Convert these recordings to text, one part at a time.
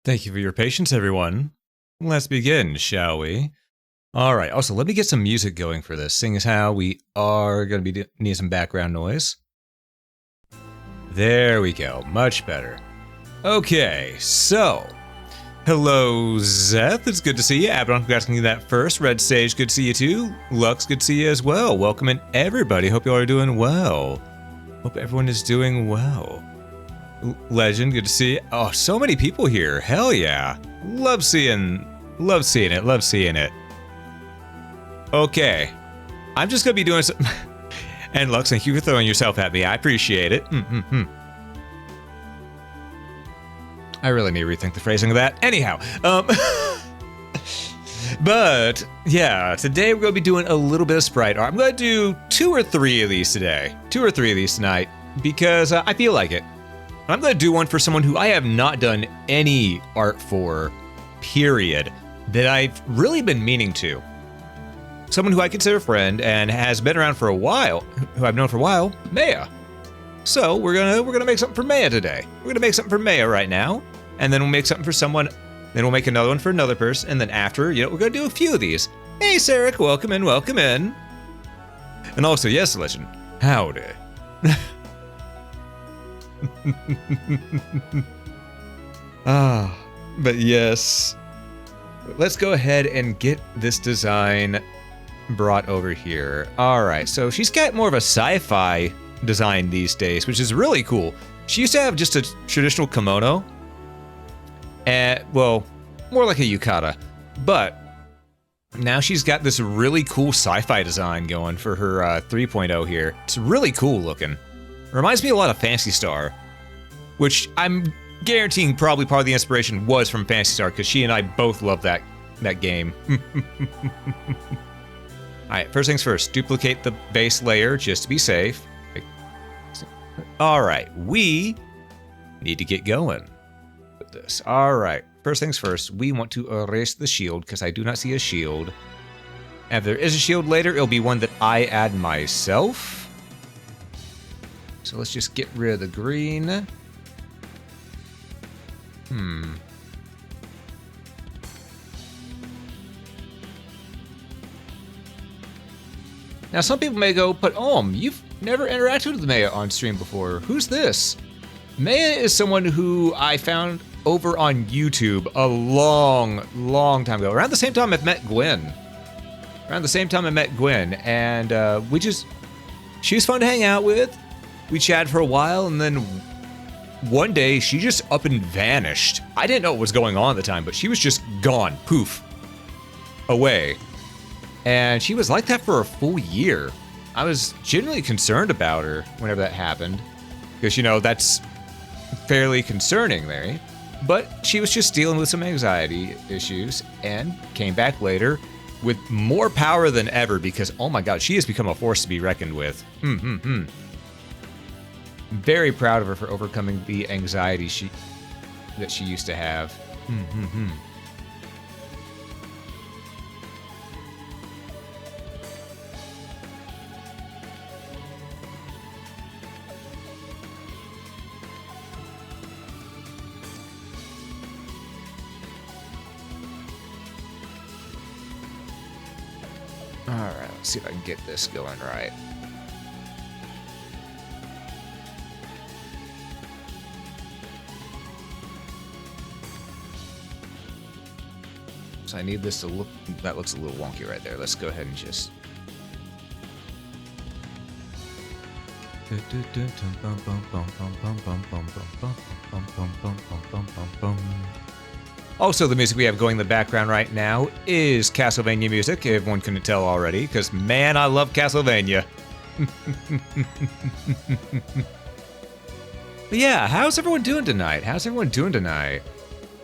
Thank you for your patience, everyone. Let's begin, shall we? All right. Also, let me get some music going for this, seeing as how we are going to be needing some background noise. There we go. Much better. Okay, so hello, Zeth. It's good to see you. Abaddon, I'm asking you that first. Red Sage, good to see you too. Lux, good to see you as well. Welcome in, everybody. Hope you all are doing well. Hope everyone is doing well. Legend, good to see you. Oh, so many people here. Hell yeah. Love seeing it. Okay. I'm just gonna be doing some... And Lux, thank you for throwing yourself at me. I appreciate it. I really need to rethink the phrasing of that. Anyhow, but yeah, today we're gonna be doing a little bit of sprite art. I'm gonna do 2 or 3 of these today. 2 or 3 of these tonight because I feel like it. I'm gonna do one for someone who I have not done any art for, period, that I've really been meaning to. Someone who I consider a friend and has been around for a while, who I've known for a while, Maya. So we're gonna make something for Maya today. We're gonna make something for Maya right now, and then we'll make something for someone, then we'll make another one for another person, and then after, we're gonna do a few of these. Hey, Sarek, welcome in, welcome in. And also, yes, Legend, howdy. But yes, let's go ahead and get this design brought over here. All right, so she's got more of a sci-fi design these days, which is really cool. She used to have just a traditional kimono, and well, more like a yukata, but now she's got this really cool sci-fi design going for her 3.0 here. It's really cool looking. Reminds me a lot of Phantasy Star, which I'm guaranteeing probably part of the inspiration was from Phantasy Star, because she and I both love that game. Alright, first things first, duplicate the base layer just to be safe. Alright, we need to get going with this. Alright, first things first, we want to erase the shield, because I do not see a shield. And if there is a shield later, it'll be one that I add myself. So let's just get rid of the green. Now some people may go, but you've never interacted with Maya on stream before. Who's this? Maya is someone who I found over on YouTube a long time ago. Around the same time I met Gwen. And she was fun to hang out with. We chatted for a while, and then one day she just up and vanished. I didn't know what was going on at the time, but she was just gone, poof, away. And she was like that for a full year. I was genuinely concerned about her whenever that happened, because, that's fairly concerning there. But she was just dealing with some anxiety issues and came back later with more power than ever, because, oh my god, she has become a force to be reckoned with. Very proud of her for overcoming the anxiety that she used to have. Alright, let's see if I can get this going right. So I need this to look, that looks a little wonky right there. Let's go ahead and just... Also, the music we have going in the background right now is Castlevania music, if everyone couldn't tell already, because man, I love Castlevania. But yeah, how's everyone doing tonight?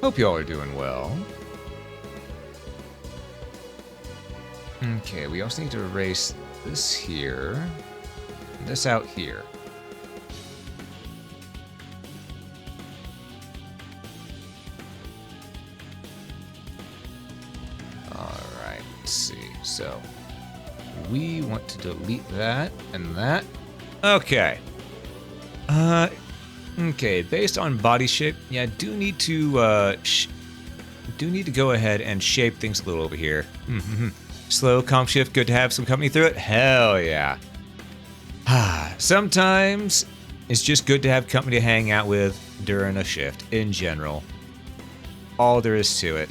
Hope you all are doing well. Okay, we also need to erase this here, and this out here. Alright, let's see. So, we want to delete that and that. Okay. Okay, based on body shape, yeah, do need to go ahead and shape things a little over here. Slow comp shift, good to have some company through it. Hell yeah. Sometimes it's just good to have company to hang out with during a shift in general. All there is to it.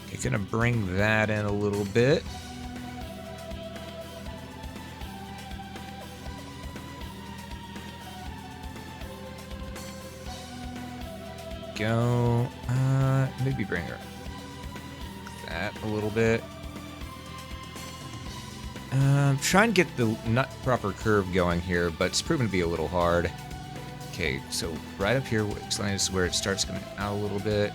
Okay, gonna bring that in a little bit. Go, maybe bring her that a little bit. Try and get the not proper curve going here, but it's proven to be a little hard. Okay, so right up here, which line is where it starts coming out a little bit.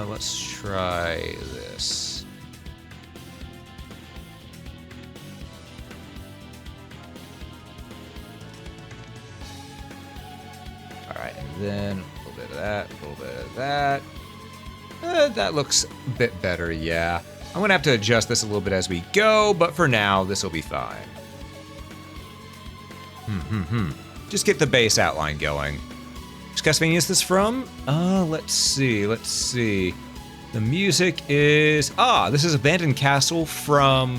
Let's try this. Alright, and then a little bit of that, a little bit of that. That looks a bit better, yeah. I'm gonna have to adjust this a little bit as we go, but for now, this will be fine. Just get the base outline going. Which Castlevania is this from? Let's see. The music is... this is Abandoned Castle from,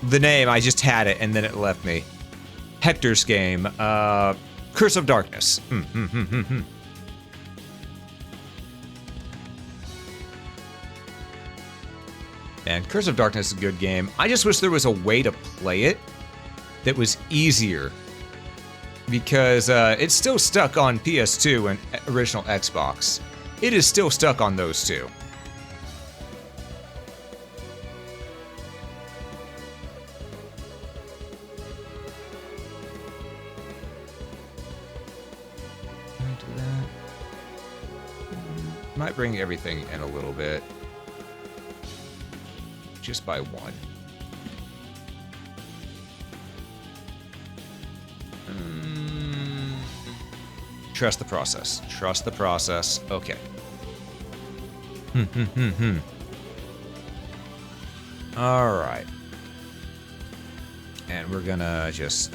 the name, I just had it, and then it left me. Hector's game, Curse of Darkness. And Curse of Darkness is a good game. I just wish there was a way to play it that was easier. Because it's still stuck on PS2 and original Xbox. It is still stuck on those two. Might bring everything in a little bit. Just by one. Trust the process. Trust the process. Okay. All right. And we're gonna just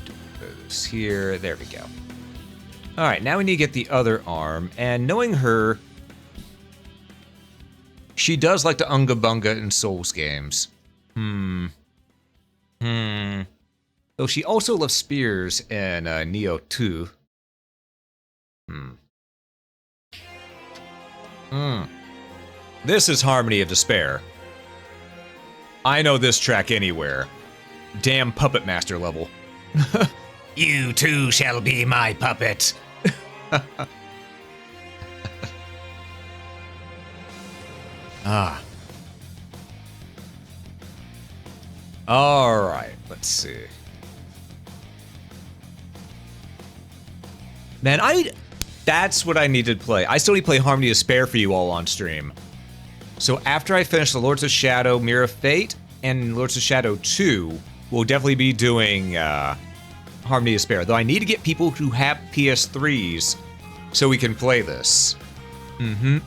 do this here. There we go. All right, now we need to get the other arm. And knowing her, she does like to Unga Bunga in Souls games. Though she also loves spears in Neo 2. This is Harmony of Despair. I know this track anywhere. Damn Puppet Master level. You too shall be my puppet. All right, let's see. Man, that's what I needed to play. I still need to play Harmony of Despair for you all on stream. So after I finish the Lords of Shadow, Mirror of Fate, and Lords of Shadow 2, we'll definitely be doing Harmony of Despair. Though I need to get people who have PS3s so we can play this. And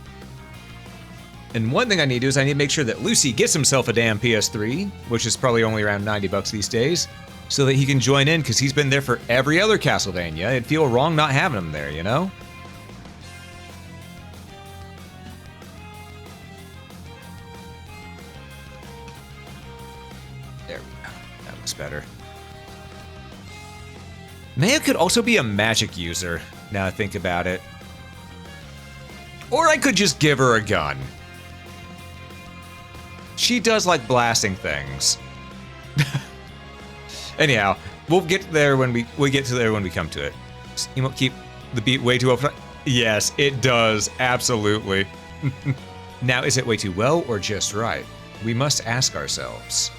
one thing I need to do is I need to make sure that Lucy gets himself a damn PS3, which is probably only around 90 bucks these days, so that he can join in, because he's been there for every other Castlevania. It'd feel wrong not having him there, you know? There we go. That looks better. Maya could also be a magic user, now I think about it. Or I could just give her a gun. She does like blasting things. Anyhow, we'll get there when we get to there when we come to it. You won't keep the beat way too up. Yes, it does, absolutely. Now, is it way too well or just right? We must ask ourselves.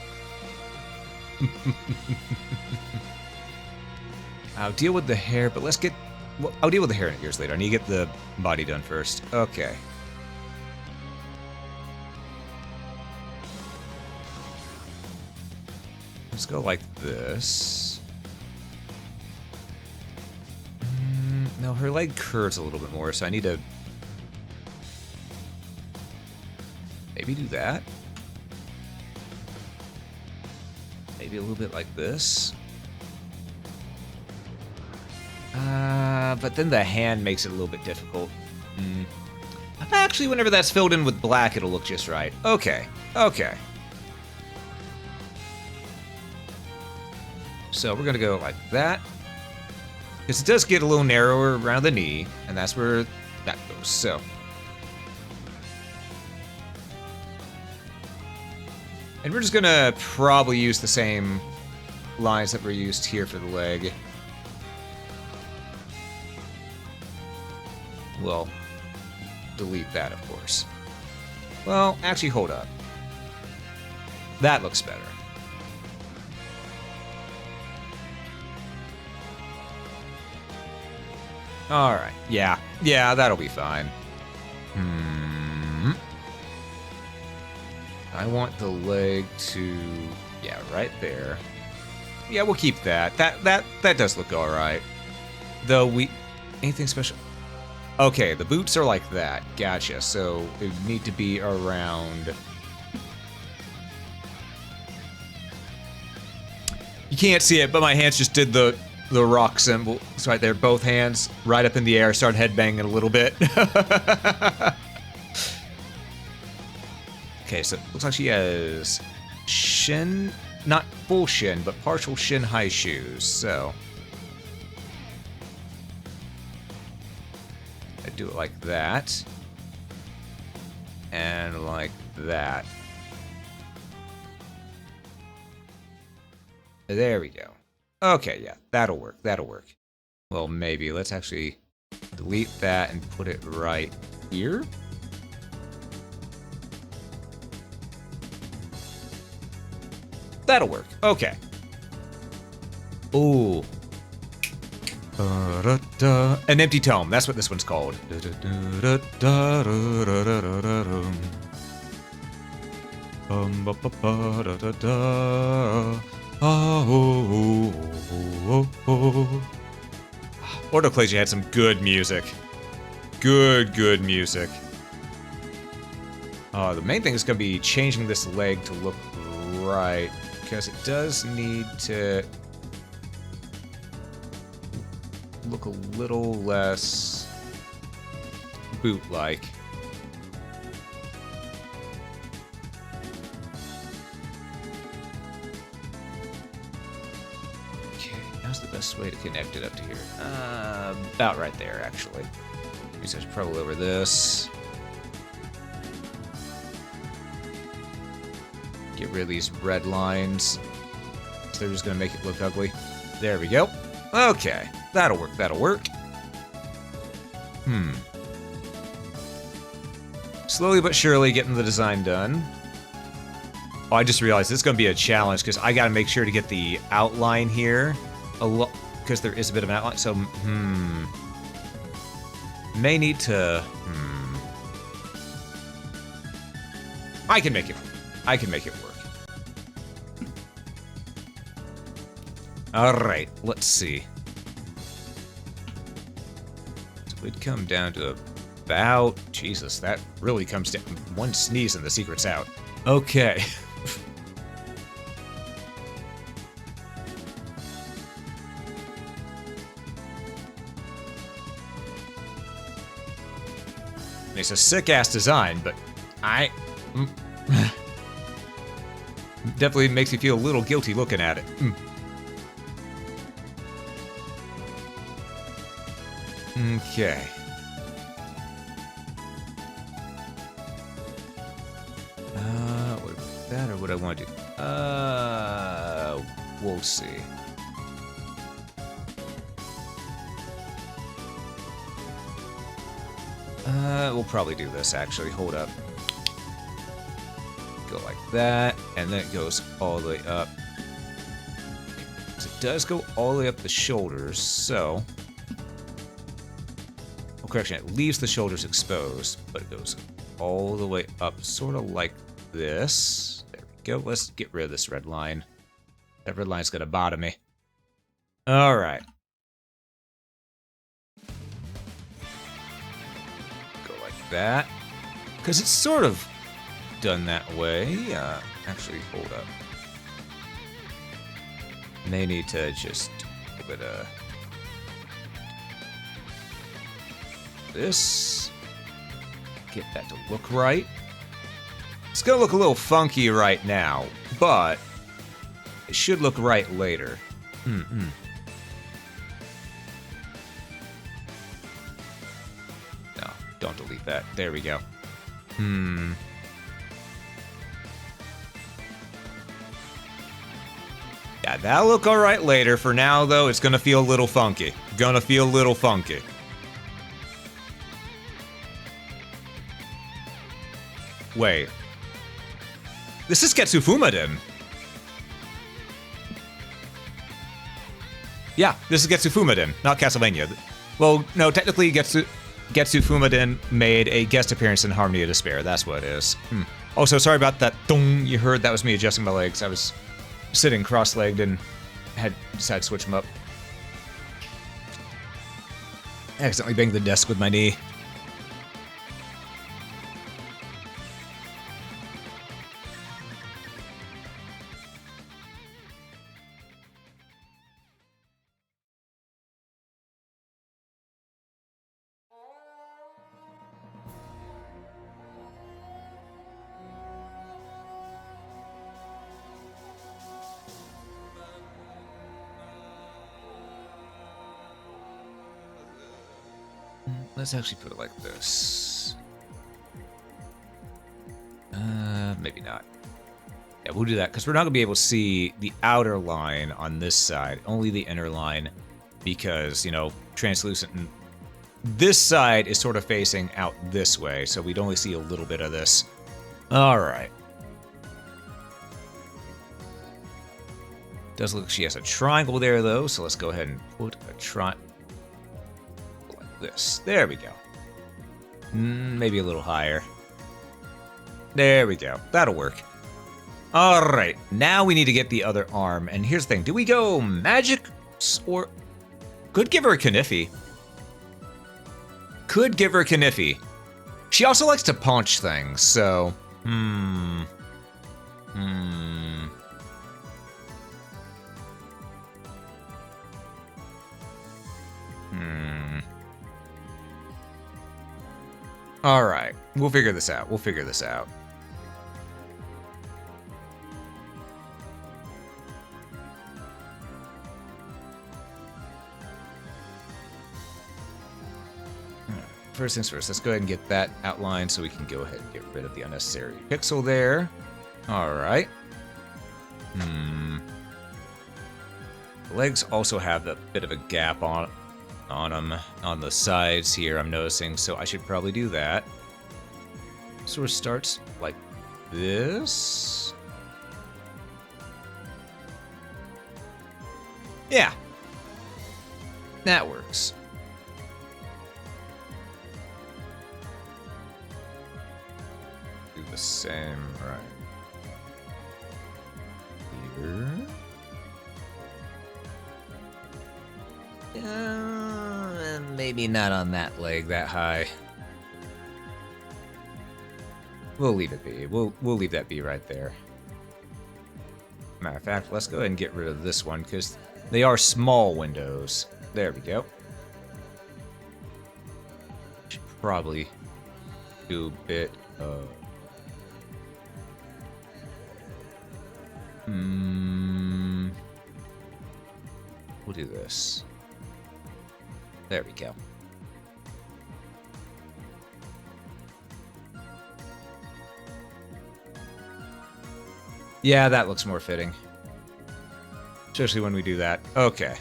I'll deal with the hair, but let's get... Well, I'll deal with the hair and ears later. I need to get the body done first. Okay. Let's go like this. No, her leg curves a little bit more, so I need to... maybe do that. Maybe a little bit like this. But then the hand makes it a little bit difficult. Actually, whenever that's filled in with black, it'll look just right. Okay, okay. So we're gonna go like that. Because it does get a little narrower around the knee, and that's where that goes, so. And we're just gonna probably use the same lines that were used here for the leg. Well, delete that, of course. Well, actually, hold up. That looks better. Alright, yeah, that'll be fine. I want the leg to, yeah, right there. Yeah, we'll keep that. That does look alright. Though anything special? Okay, the boots are like that. Gotcha, so they need to be around. You can't see it, but my hands just did the rock symbol. It's right there, both hands right up in the air, start headbanging a little bit. Okay, so it looks like she has shin, not full shin, but partial shin high shoes, so. I do it like that. And like that. There we go. Okay, yeah, that'll work, that'll work. Well, maybe. Let's actually delete that and put it right here. That'll work. Okay. Ooh. An empty tome. That's what this one's called. Autoclasia had some good music. Good music. The main thing is going to be changing this leg to look right, because it does need to look a little less boot-like. Okay, how's the best way to connect it up to here? About right there, actually. Maybe I should probably over this. Get rid of these red lines. So they're just gonna make it look ugly. There we go. Okay, that'll work, that'll work. Slowly but surely getting the design done. Oh, I just realized this is gonna be a challenge because I gotta make sure to get the outline here a lot, because there is a bit of an outline. So, may need to. I can make it. I can make it work. Alright, let's see. So we'd come down to about... Jesus, that really comes down... One sneeze and the secret's out. Okay. It's a sick-ass design, but definitely makes me feel a little guilty looking at it. Okay. What about that, or what I want to do? We'll see. We'll probably do this, actually. Hold up. Go like that, and then it goes all the way up. So it does go all the way up the shoulders, so... Well, correction, it leaves the shoulders exposed, but it goes all the way up, sort of like this. There we go. Let's get rid of this red line. That red line's gonna bother me. Alright. Go like that. Because it's sort of done that way. Actually, hold up. May need to just a bit of this. Get that to look right. It's gonna look a little funky right now, but it should look right later. No, don't delete that. There we go. Yeah, that'll look alright later. For now, though, it's gonna feel a little funky. Wait. This is Getsu Fumaden. Yeah, this is Getsu Fumaden, not Castlevania. Well, no, technically Getsu Fumaden made a guest appearance in Harmony of Despair. That's what it is. Also, sorry about that thong you heard. That was me adjusting my legs. I was sitting cross-legged and had decided to switch them up. I accidentally banged the desk with my knee. Let's actually put it like this. Maybe not. Yeah, we'll do that, because we're not going to be able to see the outer line on this side, only the inner line, because, you know, translucent. And this side is sort of facing out this way, so we'd only see a little bit of this. Alright. Does look like she has a triangle there, though, so let's go ahead and put a triangle. This. There we go. Maybe a little higher. There we go. That'll work. Alright, now we need to get the other arm. And here's the thing. Do we go magic or... Could give her a Kniffy. Could give her a Kniffy. She also likes to punch things, so... Alright, we'll figure this out. First things first, let's go ahead and get that outlined so we can go ahead and get rid of the unnecessary pixel there. Alright. The legs also have a bit of a gap on them on the sides here, I'm noticing, so I should probably do that. Sort of starts like this. Yeah. That works. Do the same right here. Maybe not on that leg that high. We'll leave it be. We'll leave that be right there. Matter of fact, let's go ahead and get rid of this one because they are small windows. There we go. Should probably do a bit of... We'll do this. There we go. Yeah, that looks more fitting. Especially when we do that. Okay.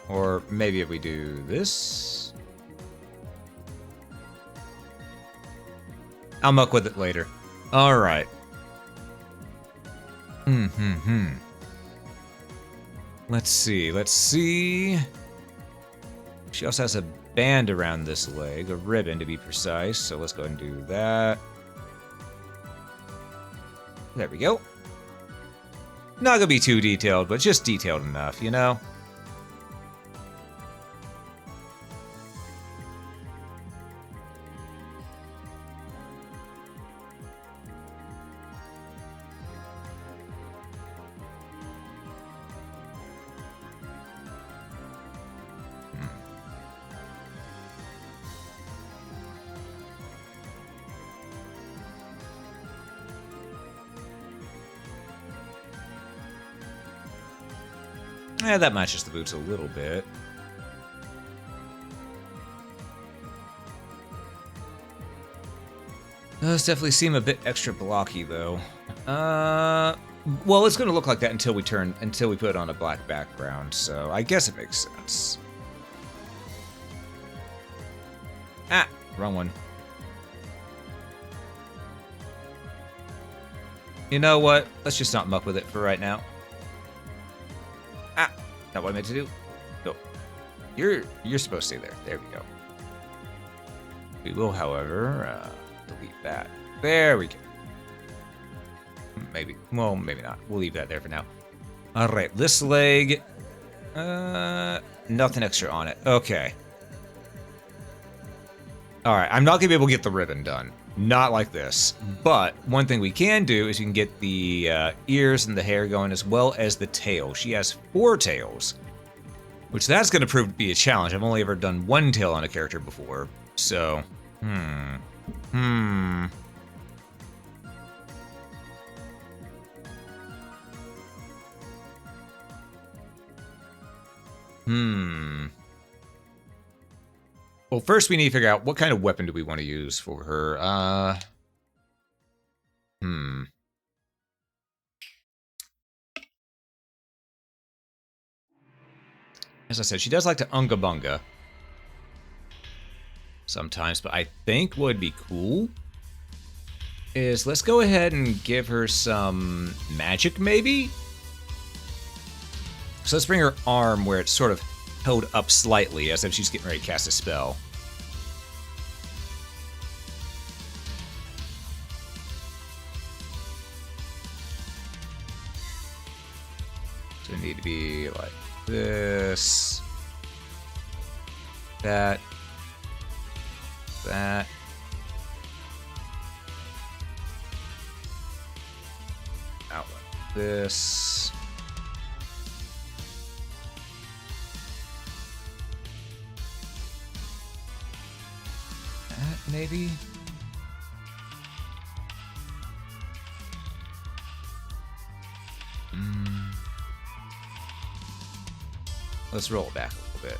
Or maybe if we do this. I'll muck with it later. Alright. Let's see. She also has a band around this leg, a ribbon to be precise, so let's go ahead and do that. There we go. Not gonna be too detailed, but just detailed enough, you know? That matches the boots a little bit. Those definitely seem a bit extra blocky, though. Well, it's going to look like that until we put it on a black background, so I guess it makes sense. Ah, wrong one. You know what? Let's just not muck with it for right now. Ah, not what I meant to do. Go. You're supposed to stay there. There we go. We will, however, delete that. There we go. Maybe. Well, maybe not. We'll leave that there for now. All right, this leg. Nothing extra on it. Okay. All right, I'm not gonna be able to get the ribbon done. Not like this. But one thing we can do is you can get the ears and the hair going as well as the tail. She has 4 tails, which that's gonna prove to be a challenge. I've only ever done 1 tail on a character before, so Well, first we need to figure out what kind of weapon do we want to use for her. As I said, she does like to unga bunga sometimes, but I think what would be cool is let's go ahead and give her some magic, maybe? So let's bring her arm where it's sort of held up slightly, as if she's getting ready to cast a spell. So it need to be like this, that, out like this. Maybe. Let's roll it back a little bit.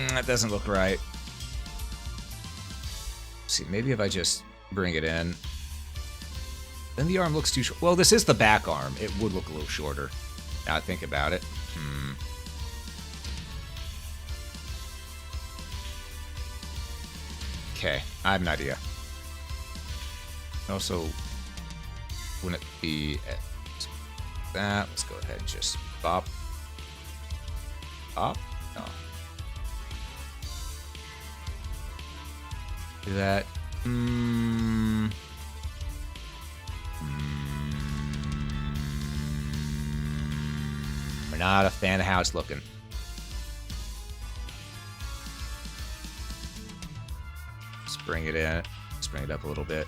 That doesn't look right. Let's see, maybe if I just bring it in. Then the arm looks too short. Well, this is the back arm. It would look a little shorter. Now I think about it. Okay, I have an idea. Also, wouldn't it be that? Let's go ahead and just bop. Bop? No. Do that. We're not a fan of how it's looking. Let's bring it in. Let's bring it up a little bit.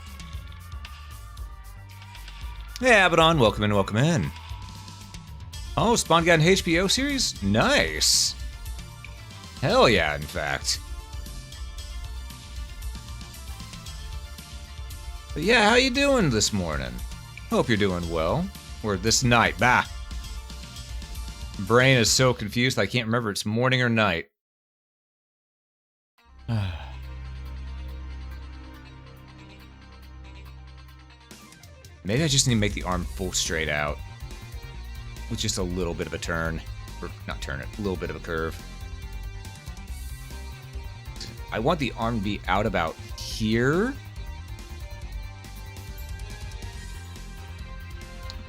Hey, Abaddon, welcome in, welcome in. Oh, Spawn got an HBO series? Nice. Hell yeah, in fact. But yeah, how you doing this morning? Hope you're doing well. Or this night. Bah. Brain is so confused I can't remember if it's morning or night. Maybe I just need to make the arm full straight out. With just a little bit of a turn. Or not turn it, a little bit of a curve. I want the arm to be out about here.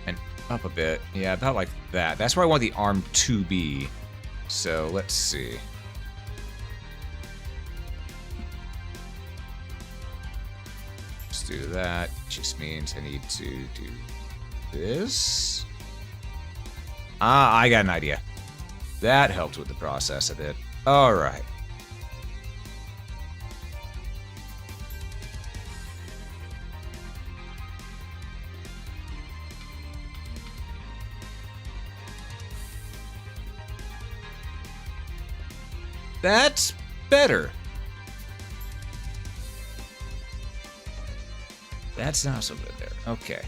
And up a bit. Yeah, about like that. That's where I want the arm to be. So let's see. Let's do that. Just means I need to do this. Ah, I got an idea. That helped with the process a bit. All right. That's better. That's not so good there. Okay.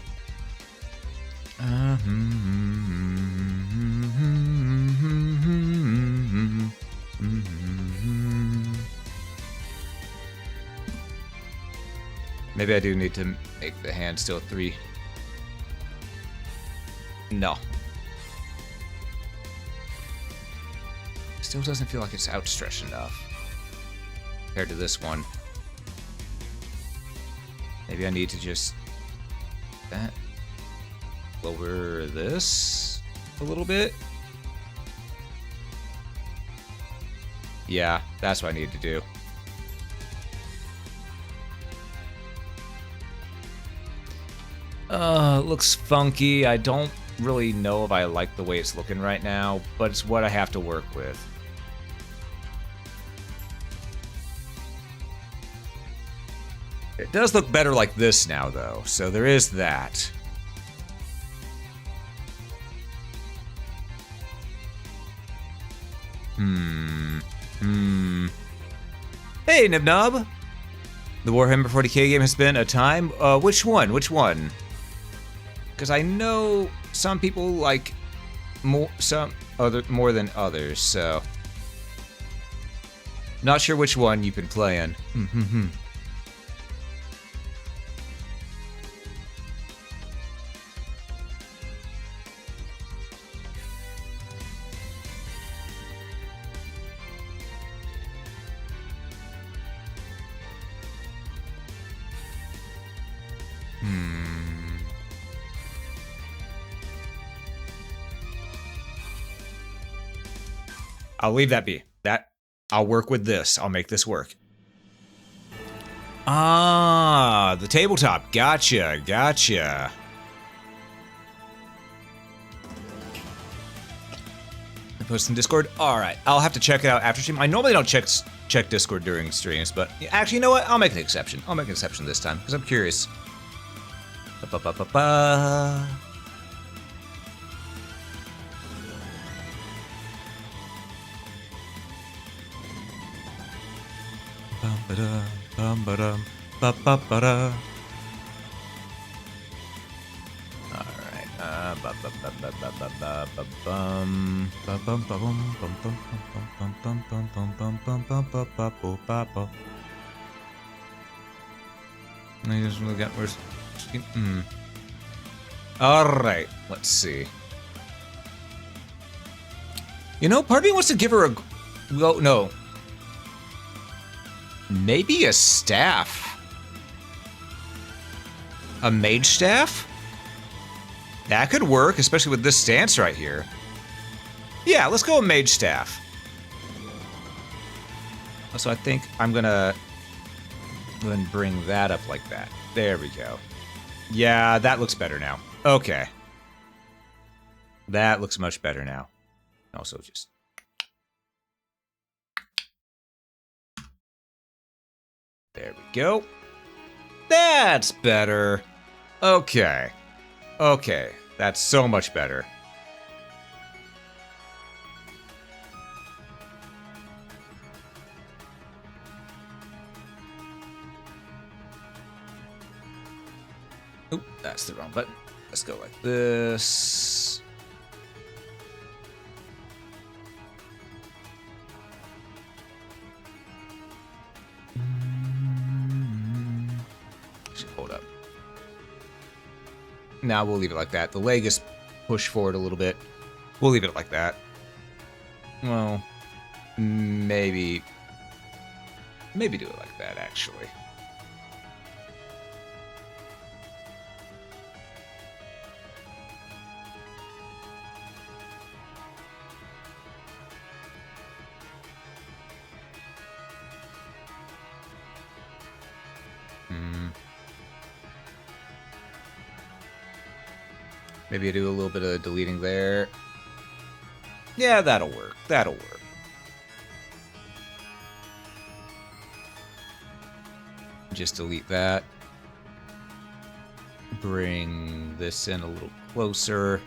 Maybe I do need to make the hand still 3. No. Still doesn't feel like it's outstretched enough compared to this one. Maybe I need to just lower this a little bit. Yeah, that's what I need to do. It looks funky. I don't really know if I like the way it's looking right now, but it's what I have to work with. It does look better like this now, though, so there is that. Hey, Nibnob! The Warhammer 40k game has been a time. Which one? Which one? Because I know some people like more than others, so not sure which one you've been playing. I'll leave that be. I'll work with this. I'll make this work. Ah, the tabletop. Gotcha, gotcha. I post in Discord. All right, I'll have to check it out after stream. I normally don't check Discord during streams, but actually, you know what? I'll make an exception. I'll make an exception this time because I'm curious. Ba-ba-ba-ba-ba. Bum-ba-da, ba-ba-ba-da. Alright, ba-ba-ba-ba-ba-ba-ba-bum. Ba-bum-ba-bum-bum-bum-bum-bum-bum-bum-bum-bum-bum-bum-bum-bum. I just really got worse. Alright, let's see. You know, part of me wants to give her a... Well, no. Maybe a staff. A mage staff? That could work, especially with this stance right here. Yeah, let's go with mage staff. So I think I'm gonna go ahead and bring that up like that. There we go. Yeah, that looks better now. Okay. That looks much better now. Also just... There we go. That's better. Okay. Okay. That's so much better. Oop, that's the wrong button. Let's go like this. Hold up. Now we'll leave it like that. The leg is pushed forward a little bit. We'll leave it like that. Well, maybe do it like that, actually. Maybe I do a little bit of deleting there. Yeah, that'll work. That'll work. Just delete that. Bring this in a little closer.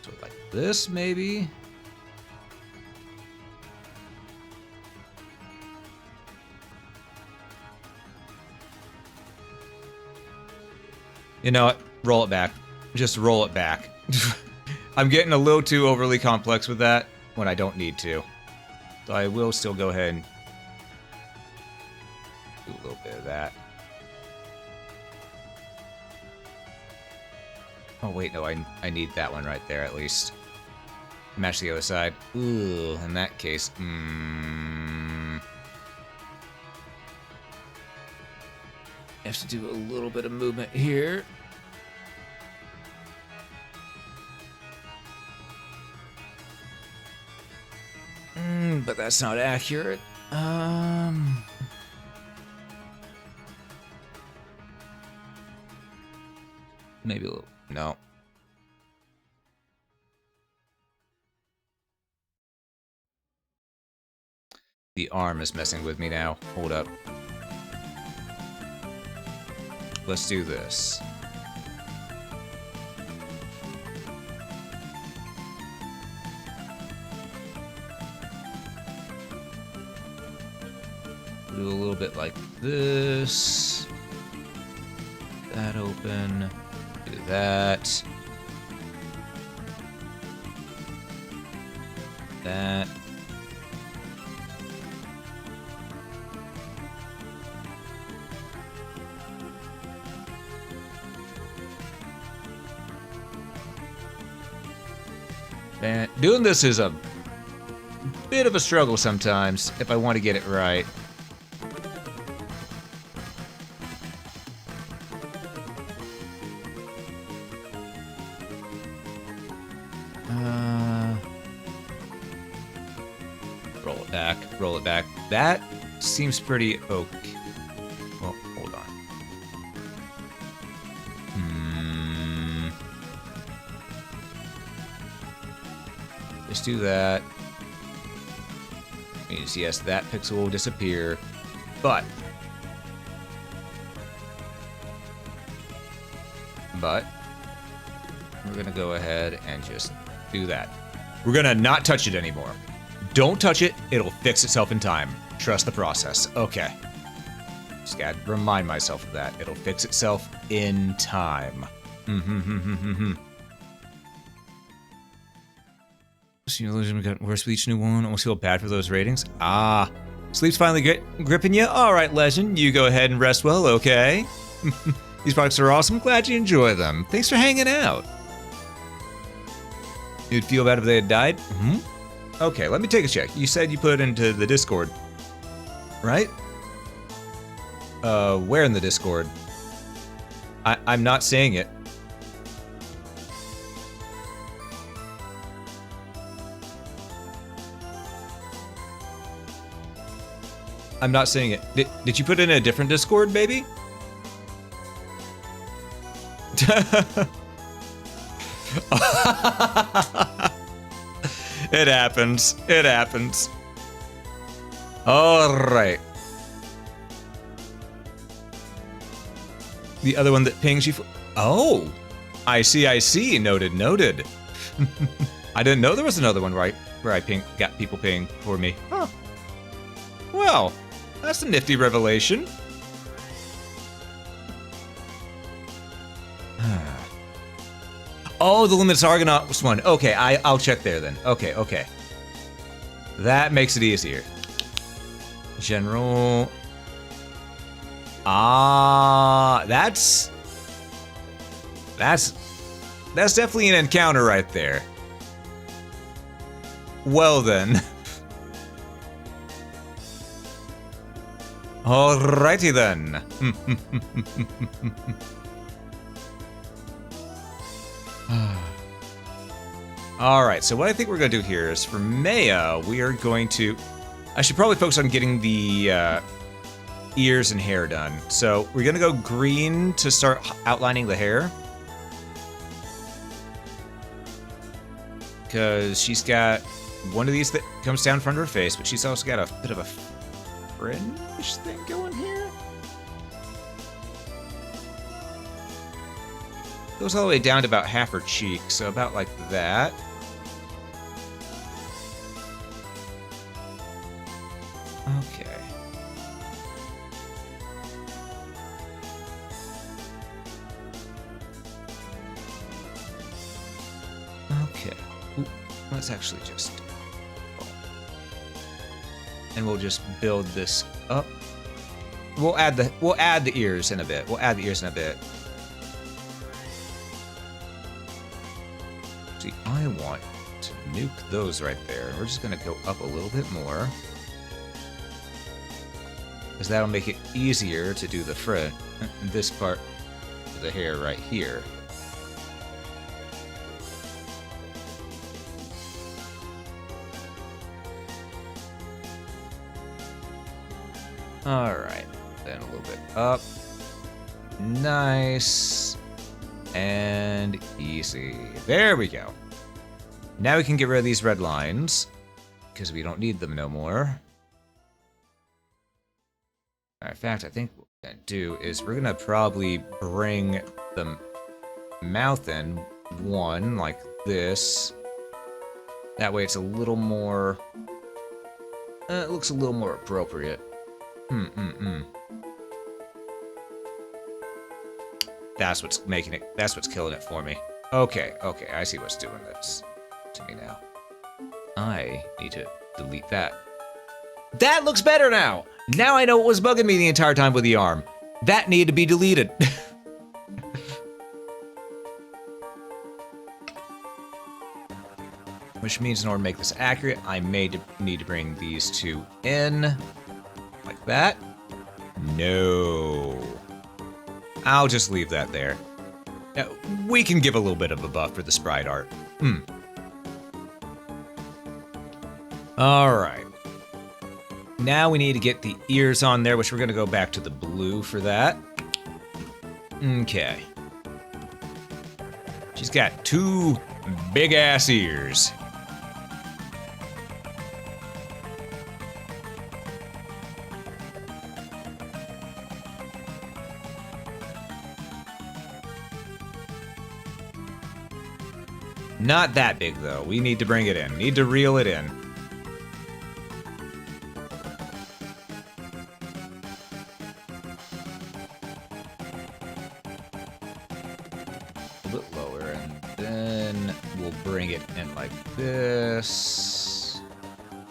So like this, maybe? You know what? Roll it back. Just roll it back. I'm getting a little too overly complex with that when I don't need to. So I will still go ahead and do a little bit of that. Oh wait, no, I need that one right there at least. Match the other side. Ooh, in that case, have to do a little bit of movement here. But that's not accurate. Maybe a little. No. The arm is messing with me now. Hold up. Let's do this. Do a little bit like this. That open. Do that. That. And doing this is a bit of a struggle sometimes if I want to get it right. Roll it back. That seems pretty okay. Well, hold on. Just do that. Means yes, that pixel will disappear, but we're gonna go ahead and just do that. We're gonna not touch it anymore. Don't touch it, it'll fix itself in time. Trust the process. Okay. Just gotta remind myself of that. It'll fix itself in time. Illusion got worse with each new one. Almost feel bad for those ratings. Ah. Sleep's finally gripping you? Alright, Legend. You go ahead and rest well, okay? These products are awesome. Glad you enjoy them. Thanks for hanging out. You'd feel bad if they had died? Okay, let me take a check. You said you put it into the Discord, right? Where in the Discord? I'm not seeing it. I'm not seeing it. Did you put it in a different Discord, baby? It happens. It happens. All right. The other one that pings you for... Oh! I see, I see. Noted, noted. I didn't know there was another one where I got people paying for me. Huh. Well, that's a nifty revelation. Oh, the Luminous Argonauts one. Okay, I'll check there then. Okay, okay. That makes it easier. General. Ah, that's definitely an encounter right there. Well then. Alrighty then. Alright, so what I think we're going to do here is for Maya, we are going to... I should probably focus on getting the ears and hair done. So we're going to go green to start outlining the hair. Because she's got one of these that comes down front of her face, but she's also got a bit of a fringe thing going here. Goes all the way down to about half her cheek, so about like that. Okay. Okay. Ooh, let's actually just... And we'll just build this up. We'll add the ears in a bit. We'll add the ears in a bit. See, I want to nuke those right there. We're just gonna go up a little bit more. Because that'll make it easier to do the front. This part of the hair right here. Alright, then a little bit up. Nice. And easy. There we go. Now we can get rid of these red lines, because we don't need them no more. In fact, I think what we're going to do is we're going to probably bring the mouth in one, like this. That way it's a little more... it looks a little more appropriate. That's what's making it, that's what's killing it for me. Okay, I see what's doing this to me now. I need to delete that. That looks better now! Now I know what was bugging me the entire time with the arm. That needed to be deleted. Which means in order to make this accurate, I may need to bring these two in. Like that. No. I'll just leave that there. Now, we can give a little bit of a buff for the sprite art. Alright. Now we need to get the ears on there, which we're going to go back to the blue for that. Okay. She's got two big-ass ears. Not that big, though. We need to bring it in. Need to reel it in. A bit lower, and then we'll bring it in like this.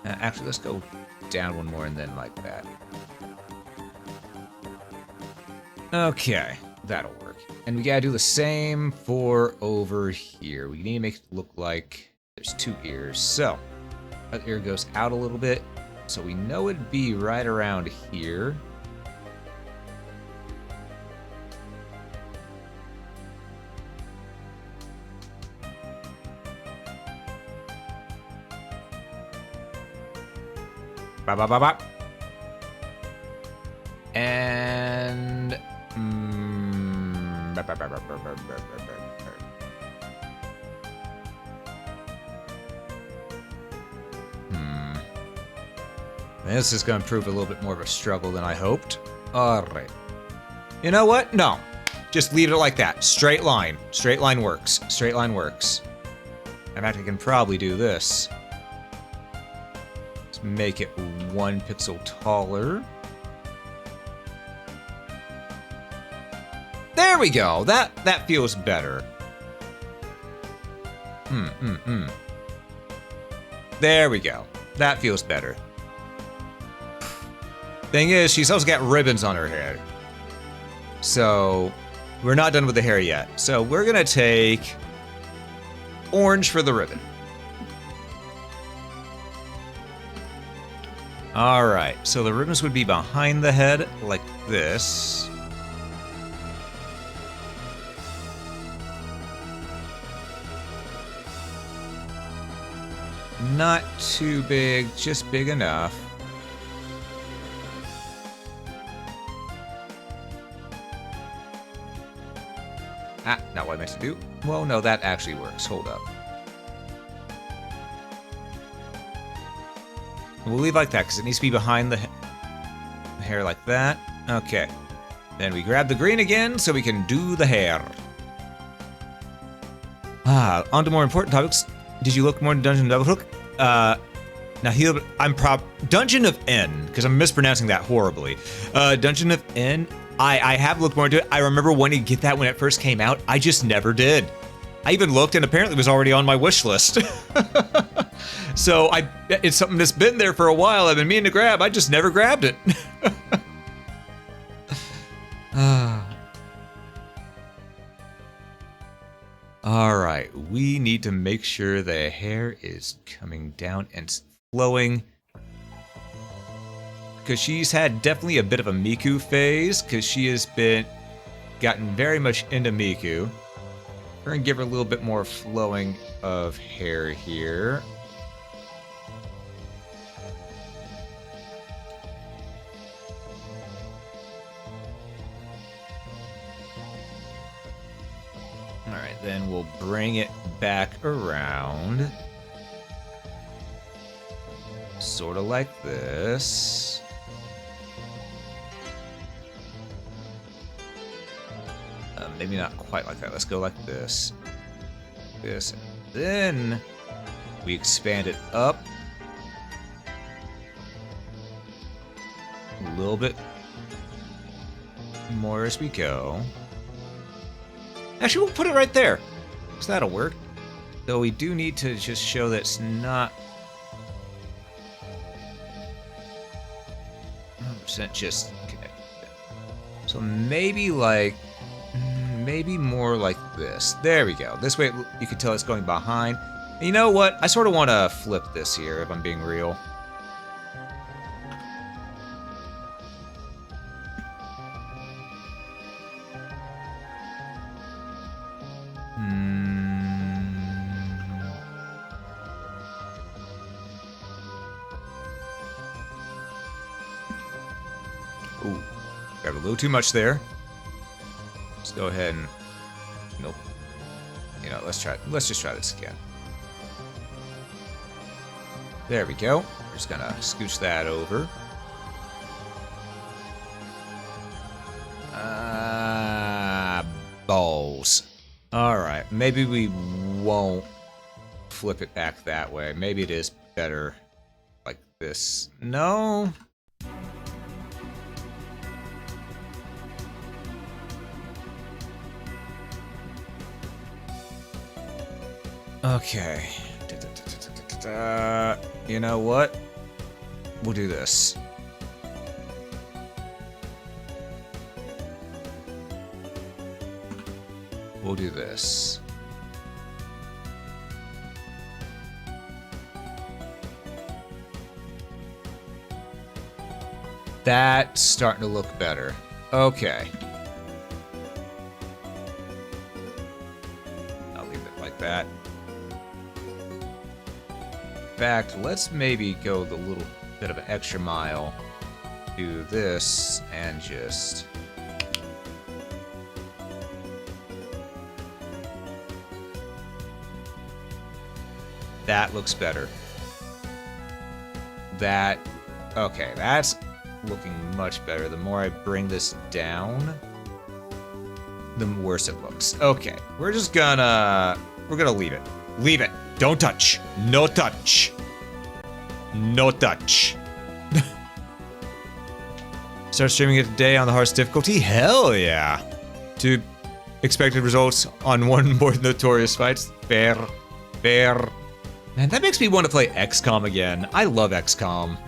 Actually, let's go down one more and then like that. Okay, that'll work. And we gotta do the same for over here. We need to make it look like there's two ears. So, that ear goes out a little bit. So we know it'd be right around here. Bop, bop, bop, bop. And... This is going to prove a little bit more of a struggle than I hoped. Alright. You know what? No. Just leave it like that. Straight line. Straight line works. Straight line works. In fact, I can probably do this. Let's make it 1 pixel taller. There we go. That feels better. There we go. That feels better. Thing is, she's also got ribbons on her head. So, we're not done with the hair yet. So, we're gonna take orange for the ribbon. Alright, so the ribbons would be behind the head, like this. Not too big, just big enough. Ah, not what I meant to do. Well, no, that actually works. Hold up. We'll leave like that, because it needs to be behind the hair like that. Okay. Then we grab the green again, so we can do the hair. On to more important topics. Did you look more into Dungeon Double Hook? Now here, Dungeon of N, because I'm mispronouncing that horribly. Dungeon of N, I have looked more into it. I remember wanting to get that when it first came out. I just never did. I even looked and apparently it was already on my wish list. So it's something that's been there for a while. I've been meaning to grab. I just never grabbed it. All right, we need to make sure the hair is coming down and flowing. Because she's had definitely a bit of a Miku phase, because she has gotten very much into Miku. We're gonna give her a little bit more flowing of hair here. All right, then we'll bring it back around. Sort of like this. Maybe not quite like that. Let's go like this. This. And then we expand it up. A little bit more as we go. Actually, we'll put it right there, because that'll work. Though we do need to just show that it's not 100% just connected. So maybe maybe more like this. There we go. This way you can tell it's going behind. And you know what? I sort of want to flip this here, if I'm being real. Ooh, got a little too much there. Let's go ahead and... Nope. You know, let's just try this again. There we go. We're just gonna scooch that over. Balls. Alright, maybe we won't flip it back that way. Maybe it is better like this. No? Okay. You know what? We'll do this. We'll do this. That's starting to look better. Okay. I'll leave it like that. In fact, let's maybe go the little bit of an extra mile. Do this and just... That looks better. That... Okay, that's looking much better. The more I bring this down, the worse it looks. Okay, we're just gonna... We're gonna leave it. Leave it. Don't touch. No touch. No touch. Start streaming it today on the hardest difficulty? Hell yeah. 2 expected results on 1 more notorious fights. Fair. Fair. Man, that makes me want to play XCOM again. I love XCOM.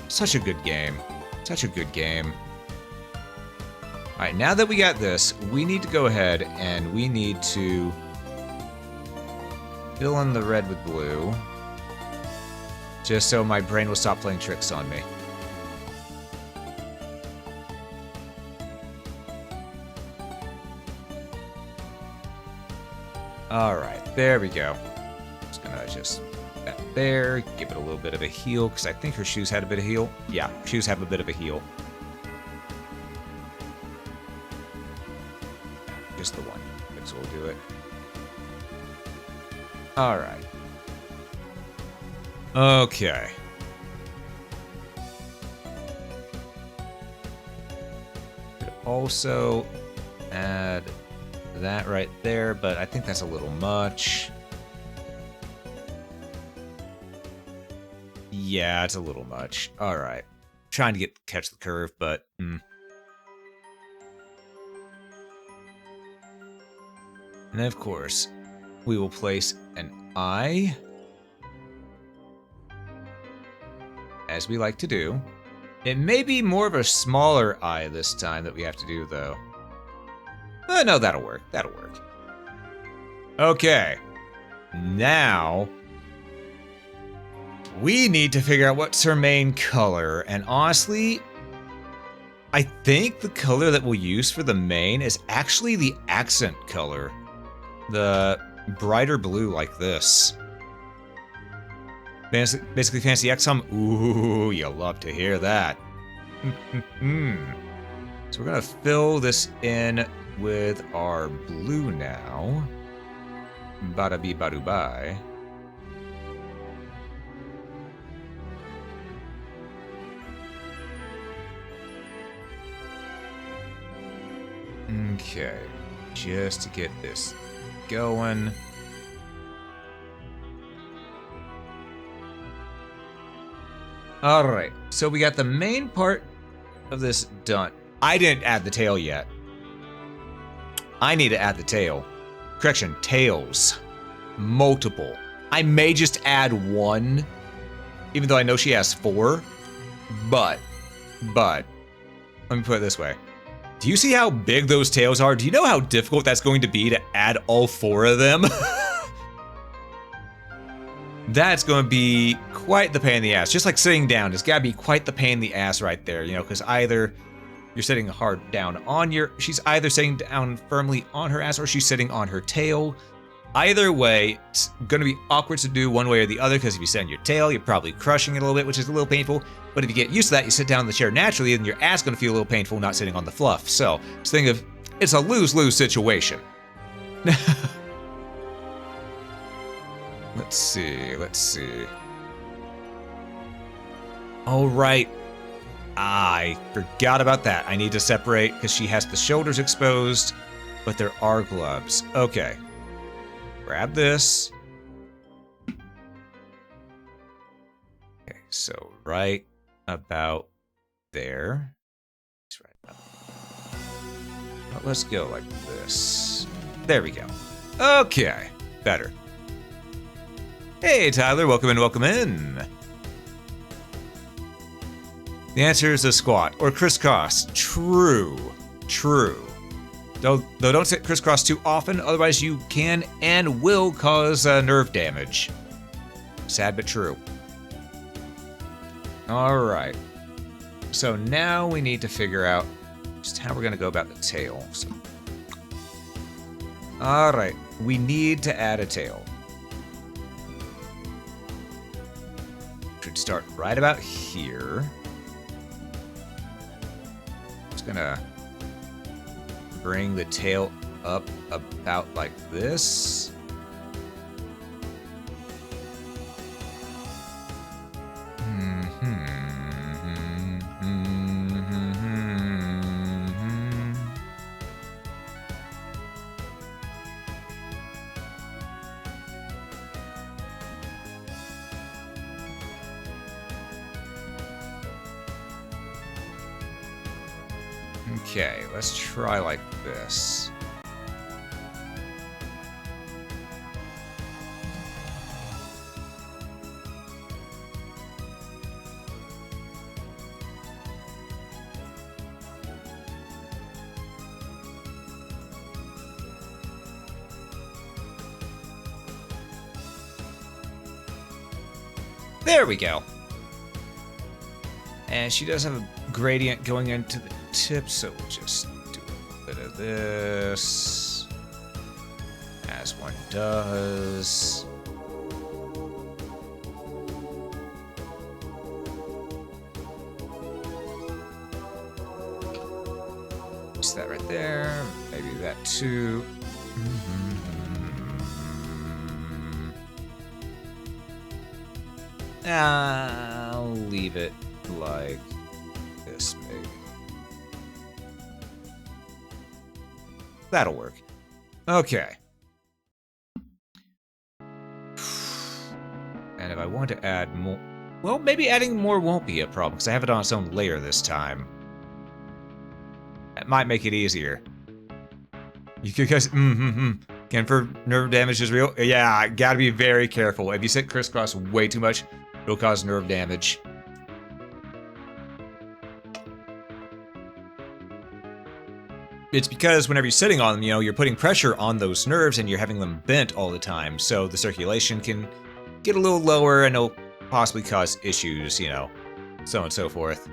Such a good game. Such a good game. Alright, now that we got this, we need to go ahead and we need to fill in the red with blue. Just so my brain will stop playing tricks on me. Alright, there we go. Just gonna that there, give it a little bit of a heal, because I think her shoes had a bit of heal. Yeah, shoes have a bit of a heal. Just the one. So we'll do it. Alright. Okay. Could also add that right there, but I think that's a little much. Yeah, it's a little much. Alright. Trying to catch the curve, but... And of course, we will place an eye, as we like to do. It may be more of a smaller eye this time that we have to do, though. No, that'll work. That'll work. Okay. Now, we need to figure out what's her main color. And honestly, I think the color that we'll use for the main is actually the accent color. The brighter blue like this. Basically Fancy XCOM. Ooh, you'll love to hear that. So we're gonna fill this in with our blue now. Bada bee badu bye. Okay, just to get this going. All right, so we got the main part of this done. I didn't add the tail yet. I need to add the tail. Correction, tails. Multiple. I may just add one, even though I know she has 4. But, let me put it this way. Do you see how big those tails are? Do you know how difficult that's going to be to add all 4 of them? That's going to be quite the pain in the ass. Just like sitting down, it's got to be quite the pain in the ass right there, you know, because either you're sitting hard down on she's either sitting down firmly on her ass or she's sitting on her tail. Either way, it's going to be awkward to do one way or the other, because if you sit on your tail, you're probably crushing it a little bit, which is a little painful. But if you get used to that, you sit down in the chair naturally, and your ass is going to feel a little painful not sitting on the fluff. So just think of it's a lose-lose situation. Let's see. All right. I forgot about that. I need to separate because she has the shoulders exposed, but there are gloves. Okay. Grab this. Okay, so right about there. Let's go like this. There we go. Okay, better. Hey, Tyler, welcome in, welcome in. The answer is a squat or crisscross. True. Though don't sit crisscross too often, otherwise you can and will cause nerve damage. Sad but true. All right. So now we need to figure out just how we're going to go about the tail. So. All right. We need to add a tail. Should start right about here. Just gonna bring the tail up about like this. Okay, let's try like this. There we go. And she does have a gradient going into the tip, so we'll just do a bit of this, as one does. Just that right there, maybe that too. I'll leave it like this, maybe. That'll work. Okay. And if I want to add more... Well, maybe adding more won't be a problem, because I have it on its own layer this time. That might make it easier. You guys Again, for nerve damage is real. Yeah, gotta be very careful. If you sit crisscross way too much, it'll cause nerve damage. It's because whenever you're sitting on them, you know, you're putting pressure on those nerves and you're having them bent all the time. So the circulation can get a little lower and it'll possibly cause issues, you know, so on and so forth.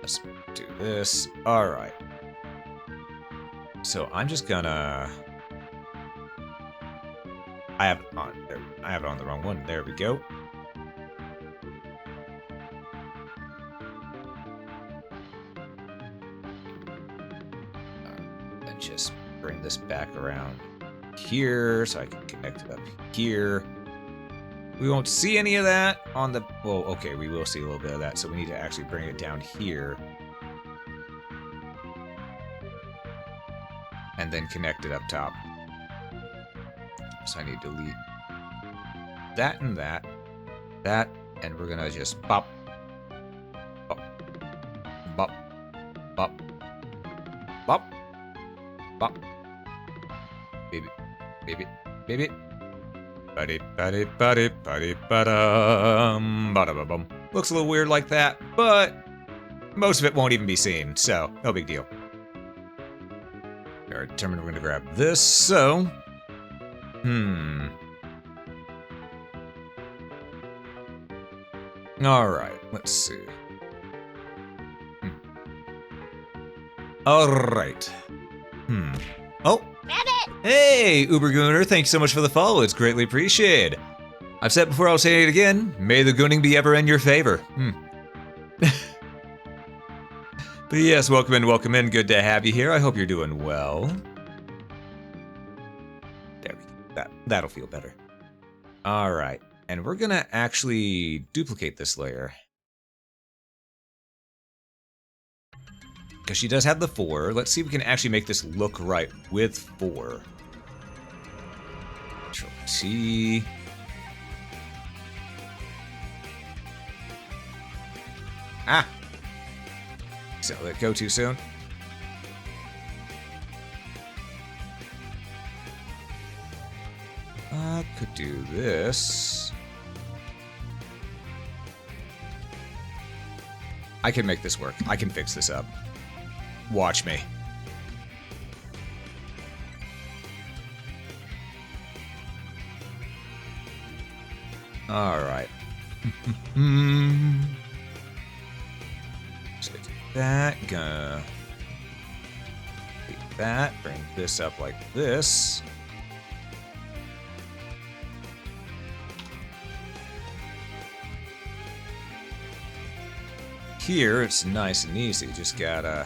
Let's do this. All right. So I'm just gonna... I have it on there. I have it on the wrong one. There we go. Then just bring this back around here so I can connect it up here. We won't see any of that on the... Well, okay, we will see a little bit of that, so we need to actually bring it down here. And then connect it up top. So I need to delete that and that, and we're gonna just bop, bop, bop, bop, bop, bop, baby, baby, baby, buddy, buddy, buddy, buddy, ba-dum, ba-da-ba-bum. Looks a little weird like that, but most of it won't even be seen, so no big deal. We're determined we're gonna grab this, so. Alright, let's see. Alright. Oh! Hey, Ubergooner, thanks so much for the follow. It's greatly appreciated. I've said before, I'll say it again. May the gooning be ever in your favor. But yes, welcome in. Good to have you here. I hope you're doing well. There we go. That'll feel better. All right. And we're going to actually duplicate this layer. Because she does have the 4. Let's see if we can actually make this look right with 4. Control T. Ah! So let it go too soon. Could do this. I can make this work. I can fix this up. Watch me. All right. Just gonna do that. Gonna take that. Bring this up like this. Here, it's nice and easy. Just gotta...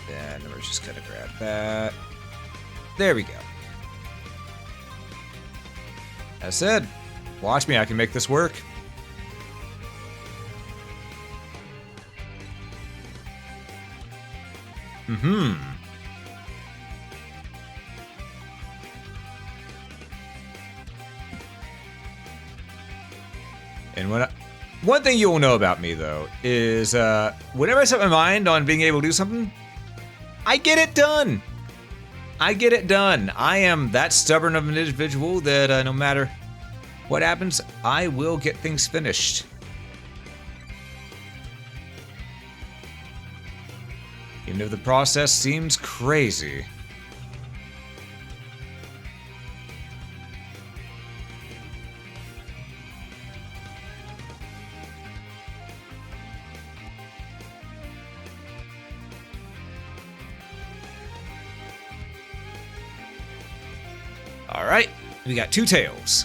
Then we're just gonna grab that. There we go. As said, watch me, I can make this work. And one thing you will know about me, though, is whenever I set my mind on being able to do something, I get it done. I get it done. I am that stubborn of an individual that no matter what happens, I will get things finished. Even if the process seems crazy. Alright, we got 2 tails.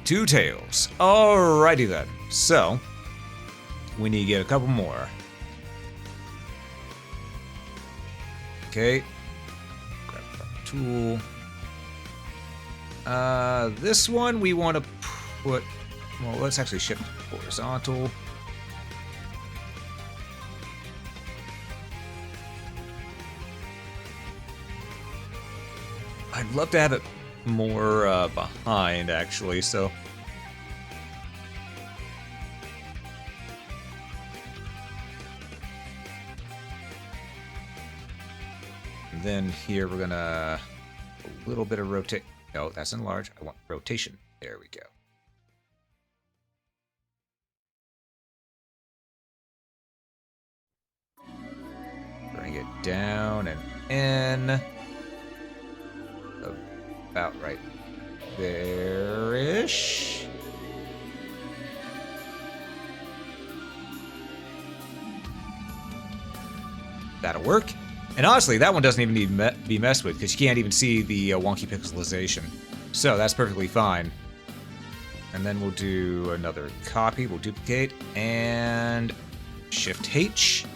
2 tails. Alrighty then. So, we need to get a couple more. Okay. Grab the tool. This one we want to put... Well, let's actually shift horizontal. I'd love to have it more behind, actually, so... And then here we're gonna... a little bit of rotate... No, that's enlarge. I want rotation. There we go. Bring it down and in. About right there-ish. That'll work. And honestly, that one doesn't even need to be messed with, because you can't even see the wonky pixelization. So that's perfectly fine. And then we'll do another copy. We'll duplicate and Shift H.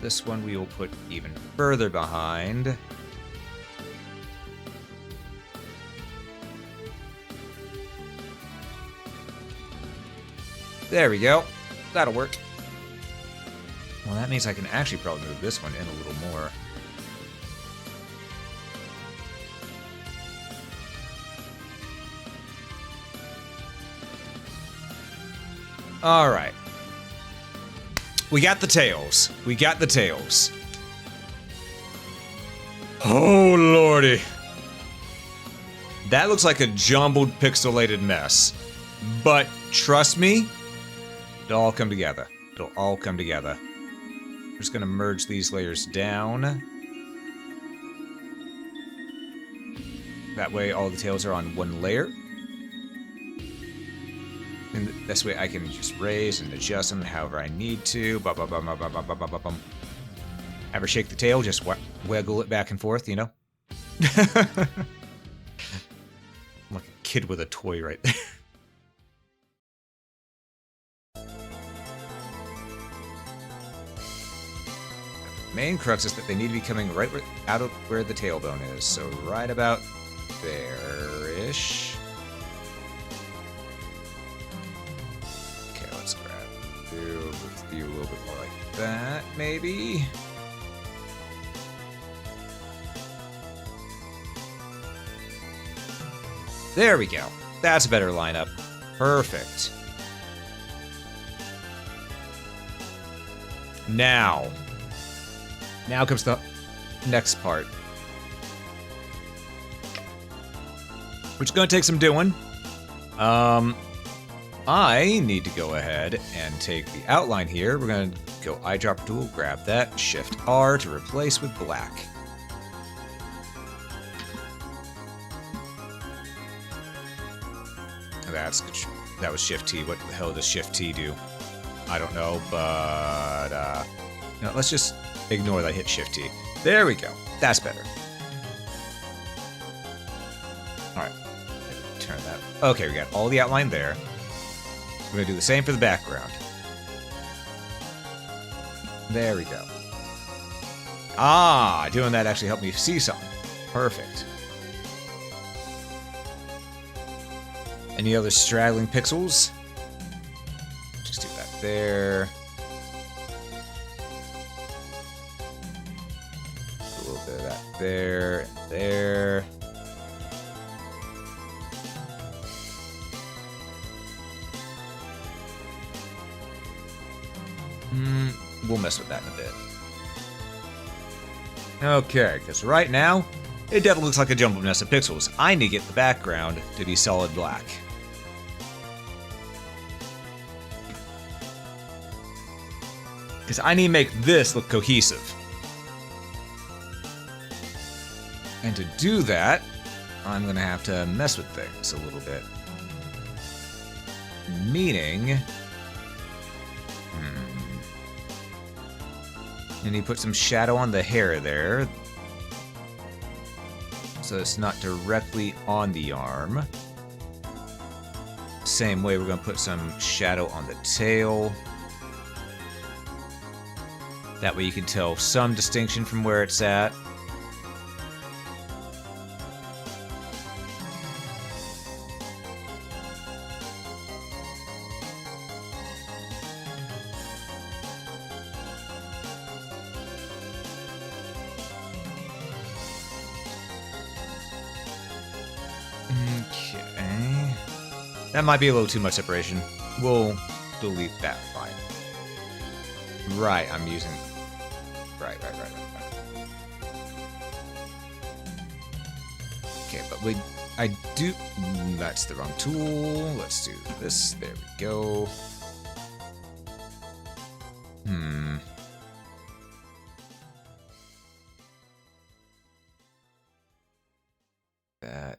This one we will put even further behind. There we go. That'll work. Well, that means I can actually probably move this one in a little more. All right. We got the tails. We got the tails. Oh, lordy. That looks like a jumbled, pixelated mess. But trust me, it'll all come together. It'll all come together. I'm just gonna merge these layers down. That way all the tails are on one layer. And this way I can just raise and adjust them however I need to. Ever shake the tail, just wiggle it back and forth, you know? I'm like a kid with a toy right there. Main crux is that they need to be coming right out of where the tailbone is. So right about there-ish. Okay, let's grab you a little bit more like that, maybe. There we go. That's a better lineup. Perfect. Now comes the next part, which is going to take some doing. I need to go ahead and take the outline here. We're going to go eyedropper tool, grab that, Shift R to replace with black. That was Shift T. What the hell does Shift T do? I don't know, but no, let's just ignore that I hit Shift T. There we go. That's better. Alright. Turn that. Okay, we got all the outline there. We're going to do the same for the background. There we go. Ah, doing that actually helped me see something. Perfect. Any other straggling pixels? Just do that there. A little bit of that there and there. We'll mess with that in a bit. Okay, because right now, it definitely looks like a jumbled mess of pixels. I need to get the background to be solid black. Because I need to make this look cohesive. And to do that, I'm going to have to mess with things a little bit. Meaning... I need to put some shadow on the hair there. So it's not directly on the arm. Same way, we're going to put some shadow on the tail. That way you can tell some distinction from where it's at. That might be a little too much separation. We'll delete that line. Right, I'm using... Right. Okay, but I do... That's the wrong tool. Let's do this. There we go. That.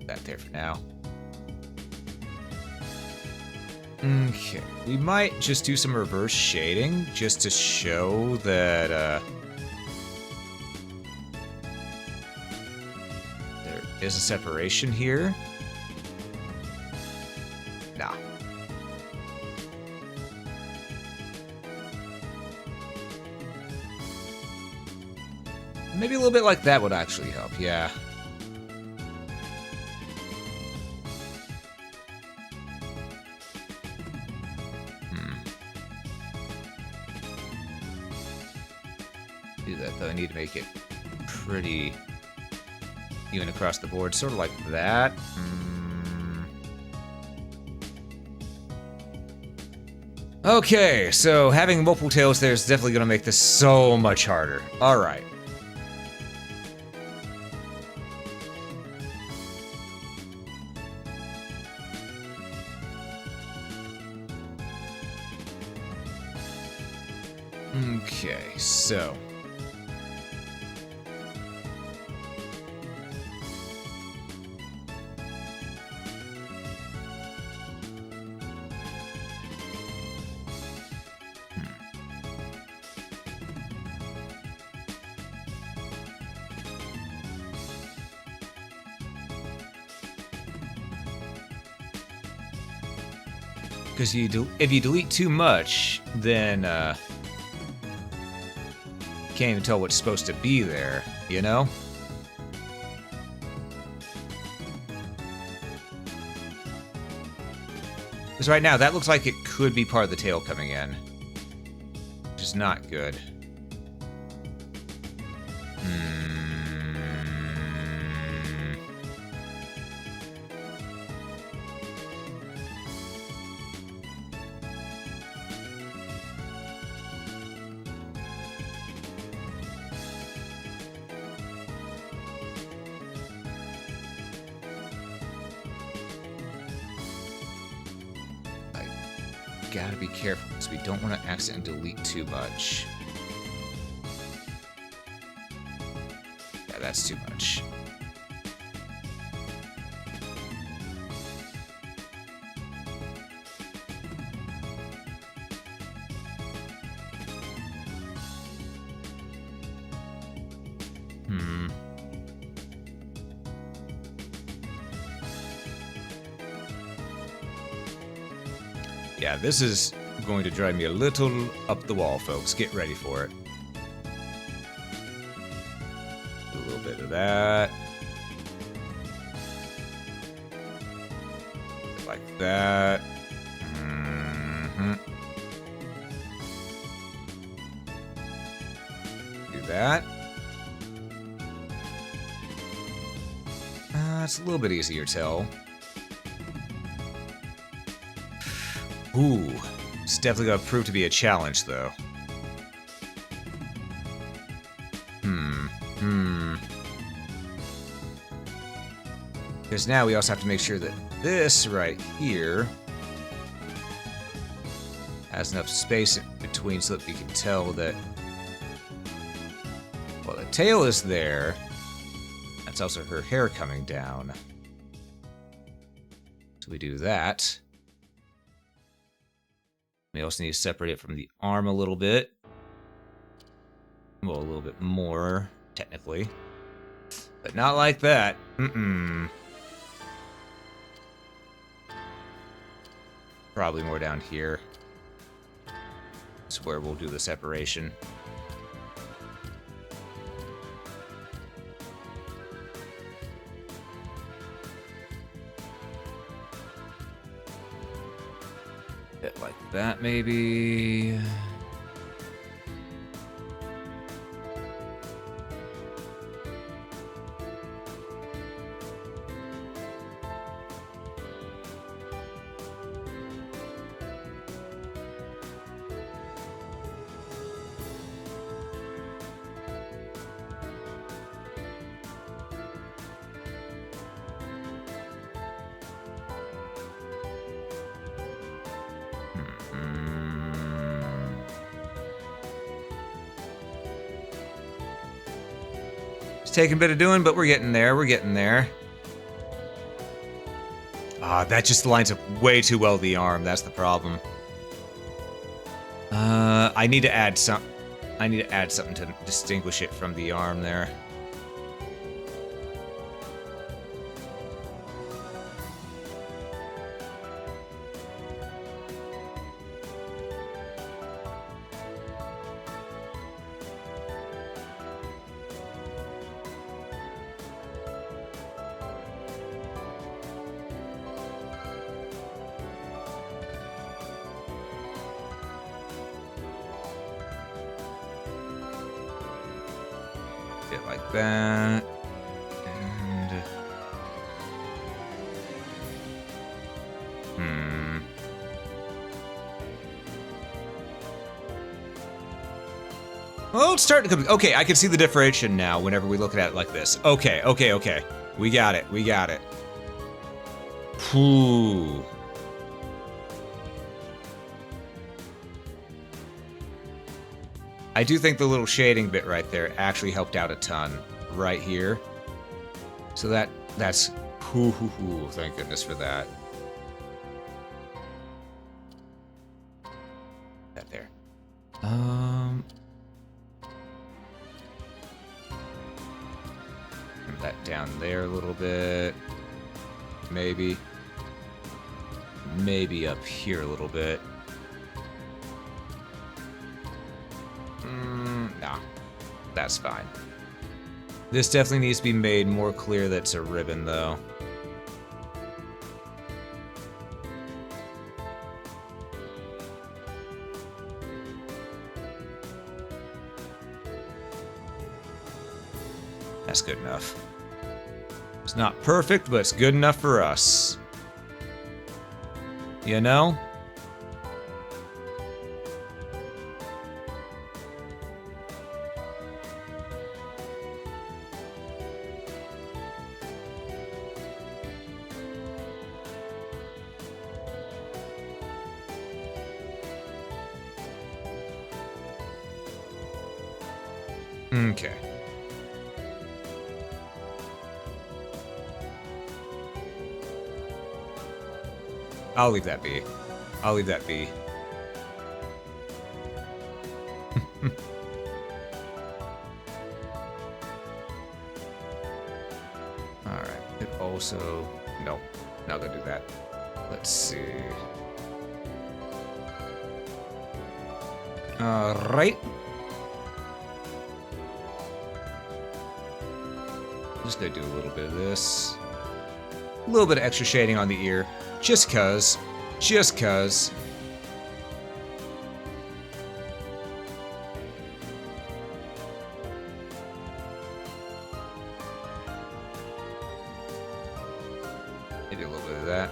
That there for now. Okay, we might just do some reverse shading just to show that there is a separation here. Nah. Maybe a little bit like that would actually help, yeah. Do that though, I need to make it pretty even across the board, sort of like that. Okay, so having multiple tails there is definitely going to make this so much harder. All right. Okay, so... Because if you delete too much, then can't even tell what's supposed to be there, you know? Because right now, that looks like it could be part of the tail coming in. Which is not good. Gotta be careful because we don't want to accidentally delete too much. Yeah, that's too much. Yeah, this is going to drive me a little up the wall, folks. Get ready for it. A little bit of that. Like that. Do that. It's a little bit easier to tell. Ooh, it's definitely gonna prove to be a challenge, though. Because now we also have to make sure that this right here has enough space in between so that we can tell that, well, the tail is there. That's also her hair coming down. So we do that. We also need to separate it from the arm a little bit. Well, a little bit more, technically. But not like that. Probably more down here. That's where we'll do the separation. Bit like that, maybe. taking a bit of doing, but we're getting there. We're getting there. Ah, that just lines up way too well with the arm. That's the problem. I need to add something to distinguish it from the arm there. Like that, and well, it's starting to come. Okay, I can see the differentiation now. Whenever we look at it like this, okay, we got it, Whew. I do think the little shading bit right there actually helped out a ton right here. So that's thank goodness for that. That there. Move that down there a little bit. Maybe up here a little bit. Nah, that's fine. This definitely needs to be made more clear that it's a ribbon, though. That's good enough. It's not perfect, but it's good enough for us. You know? Okay. I'll leave that be. I'll leave that be. Alright. It also... Nope. Not gonna do that. Let's see. Alright. Just gonna do a little bit of this. A little bit of extra shading on the ear. Just cuz. Just cuz. Maybe a little bit of that.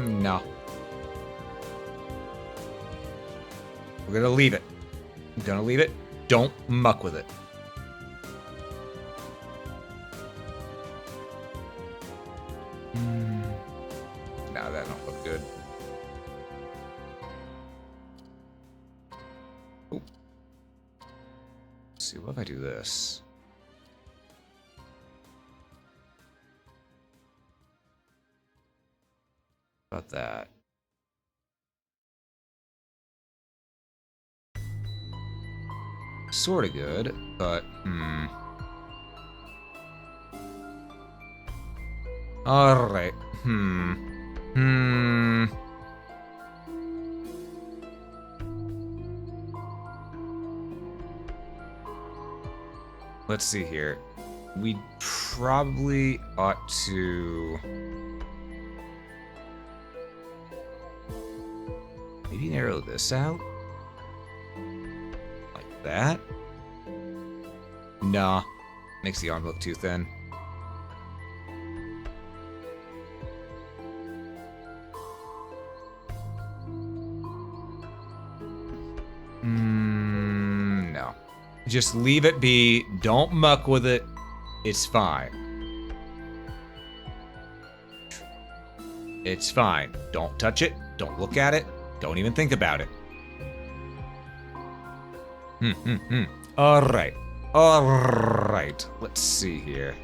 No. We're gonna leave it. I'm gonna leave it. Don't muck with it. Nah, that don't look good. Ooh. Let's see, what if I do this? About that. Sorta good, but, Alright. Let's see here. We probably ought to... maybe narrow this out? Like that? Nah. Makes the arm look too thin. No. Just leave it be. Don't muck with it. It's fine. It's fine. Don't touch it. Don't look at it. Don't even think about it. Alright. All right, let's see here.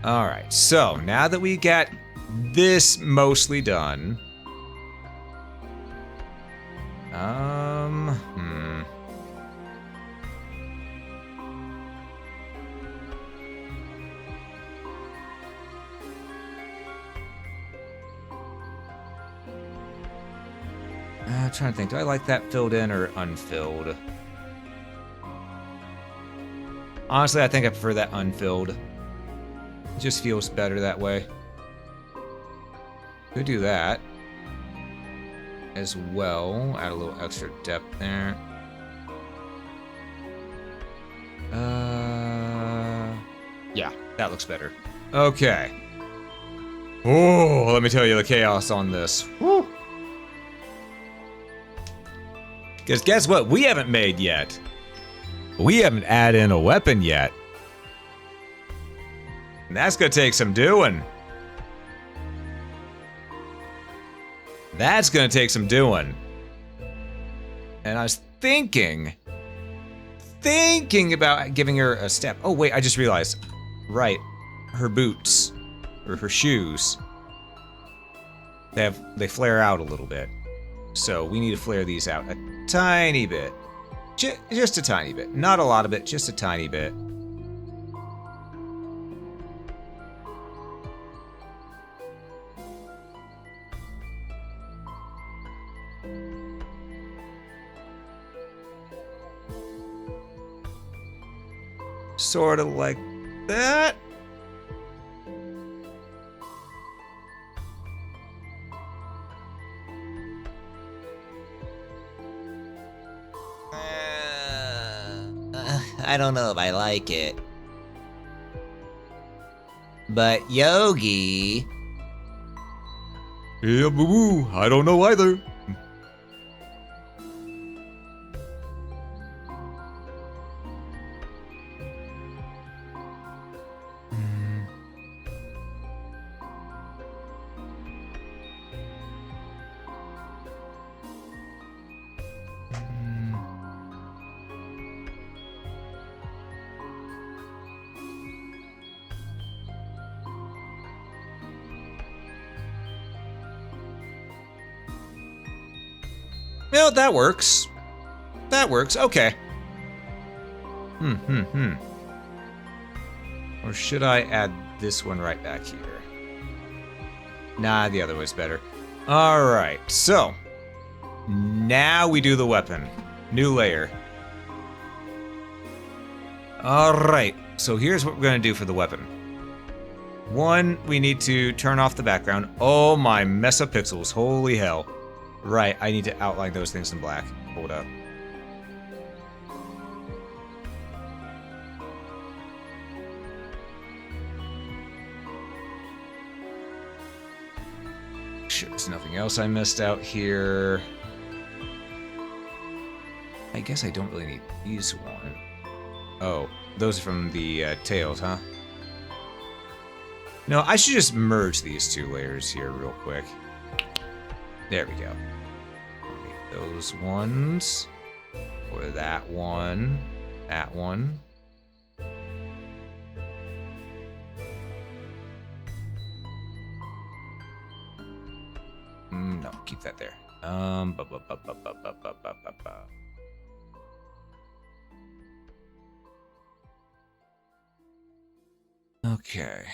All right, so now that we got this mostly done, I'm trying to think, do I like that filled in or unfilled? Honestly, I think I prefer that unfilled. It just feels better that way. Could do that as well. Add a little extra depth there. Yeah, that looks better. Okay. Oh, let me tell you the chaos on this. Woo! Because guess what? We haven't made yet. We haven't added in a weapon yet. And that's gonna take some doing. That's gonna take some doing. And I was thinking about giving her a step. Oh wait, I just realized. Right, her boots, or her shoes, they flare out a little bit. So we need to flare these out a tiny bit. Just a tiny bit. Not a lot of it, just a tiny bit. Sort of like that. I don't know if I like it. But Yogi... Yeah, boo-boo. I don't know either. No, that works. That works. Okay. Or should I add this one right back here? Nah, the other way's better. All right, so now we do the weapon. New layer. All right, so here's what we're gonna do for the weapon. One, we need to turn off the background. Oh my mesopixels, holy hell. Right, I need to outline those things in black. Hold up. Sure, there's nothing else I missed out here. I guess I don't really need these one. Oh, those are from the tails, huh? No, I should just merge these two layers here real quick. There we go. Those ones, or that one, that one. No, keep that there. Okay.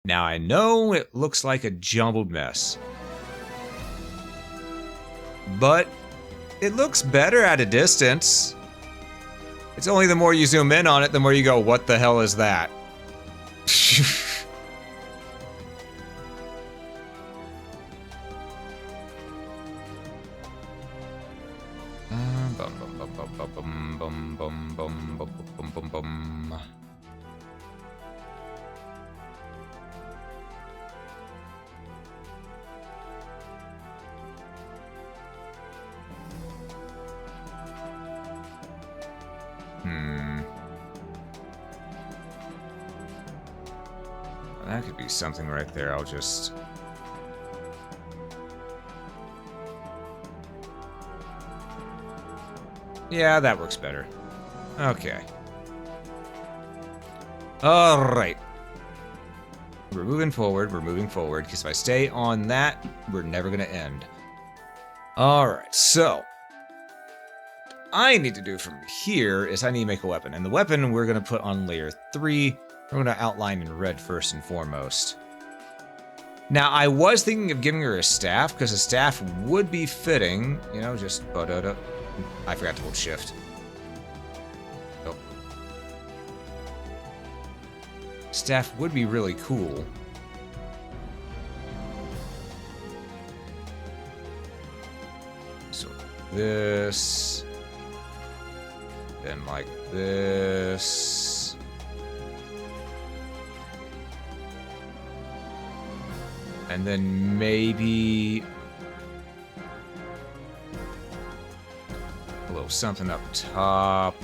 Now I know it looks like a jumbled mess, but it looks better at a distance. It's only the more you zoom in on it, the more you go, what the hell is that? That could be something right there. I'll just... Yeah, that works better. Okay. Alright. We're moving forward, because if I stay on that, we're never gonna end. Alright, so... I need to do from here is I need to make a weapon. And the weapon we're gonna put on layer 3. We're gonna outline in red first and foremost. Now, I was thinking of giving her a staff, because a staff would be fitting. You know, just... I forgot to hold shift. Oh. Staff would be really cool. So, this... Then like this... And then maybe a little something up top.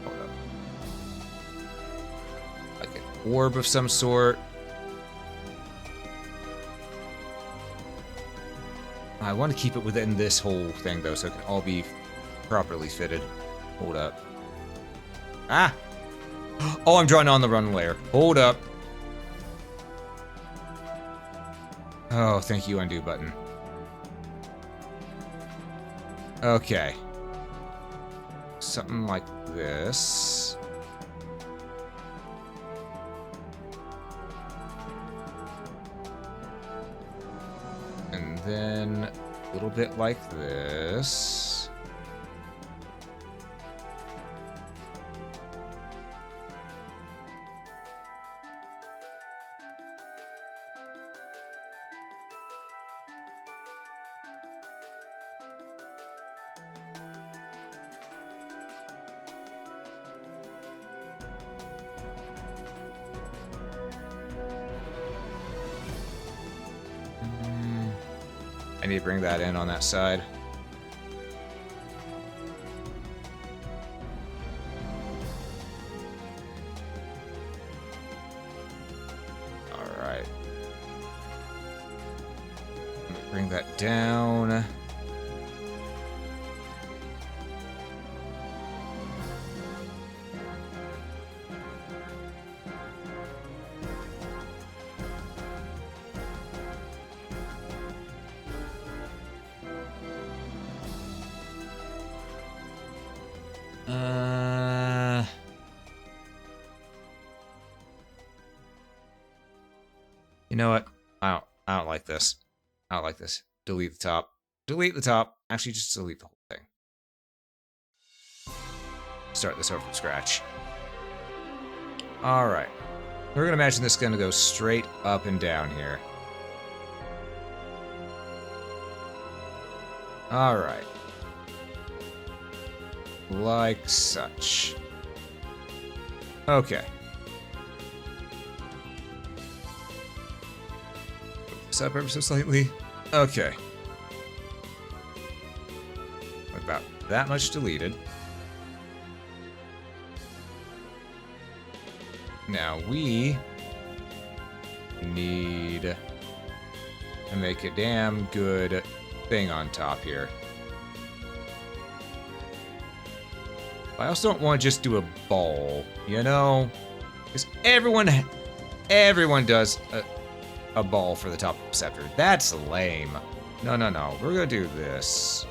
Hold up. Like an orb of some sort. I want to keep it within this whole thing though, so it can all be properly fitted. Hold up. Ah! Oh, I'm drawing on the run layer. Hold up. Oh, thank you, undo button. Okay. Something like this. And then a little bit like this. I need to bring that in on that side. Alright. Bring that down. You know what? I don't like this. I don't like this. Delete the top. Delete the top. Actually, just delete the whole thing. Start this over from scratch. Alright. We're gonna imagine this is gonna go straight up and down here. Alright. Like such. Okay. This up ever so slightly. Okay. About that much deleted. Now we need to make a damn good thing on top here. I also don't want to just do a ball, you know? Because everyone does a ball for the top of the scepter. That's lame. No. We're going to do this.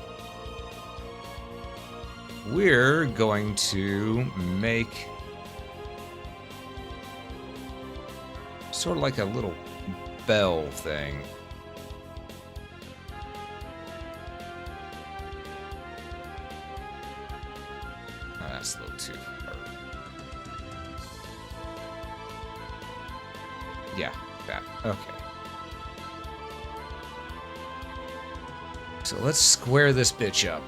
We're going to make sort of like a little bell thing. Oh, that's a little too far. Yeah, that. Okay. So let's square this bitch up.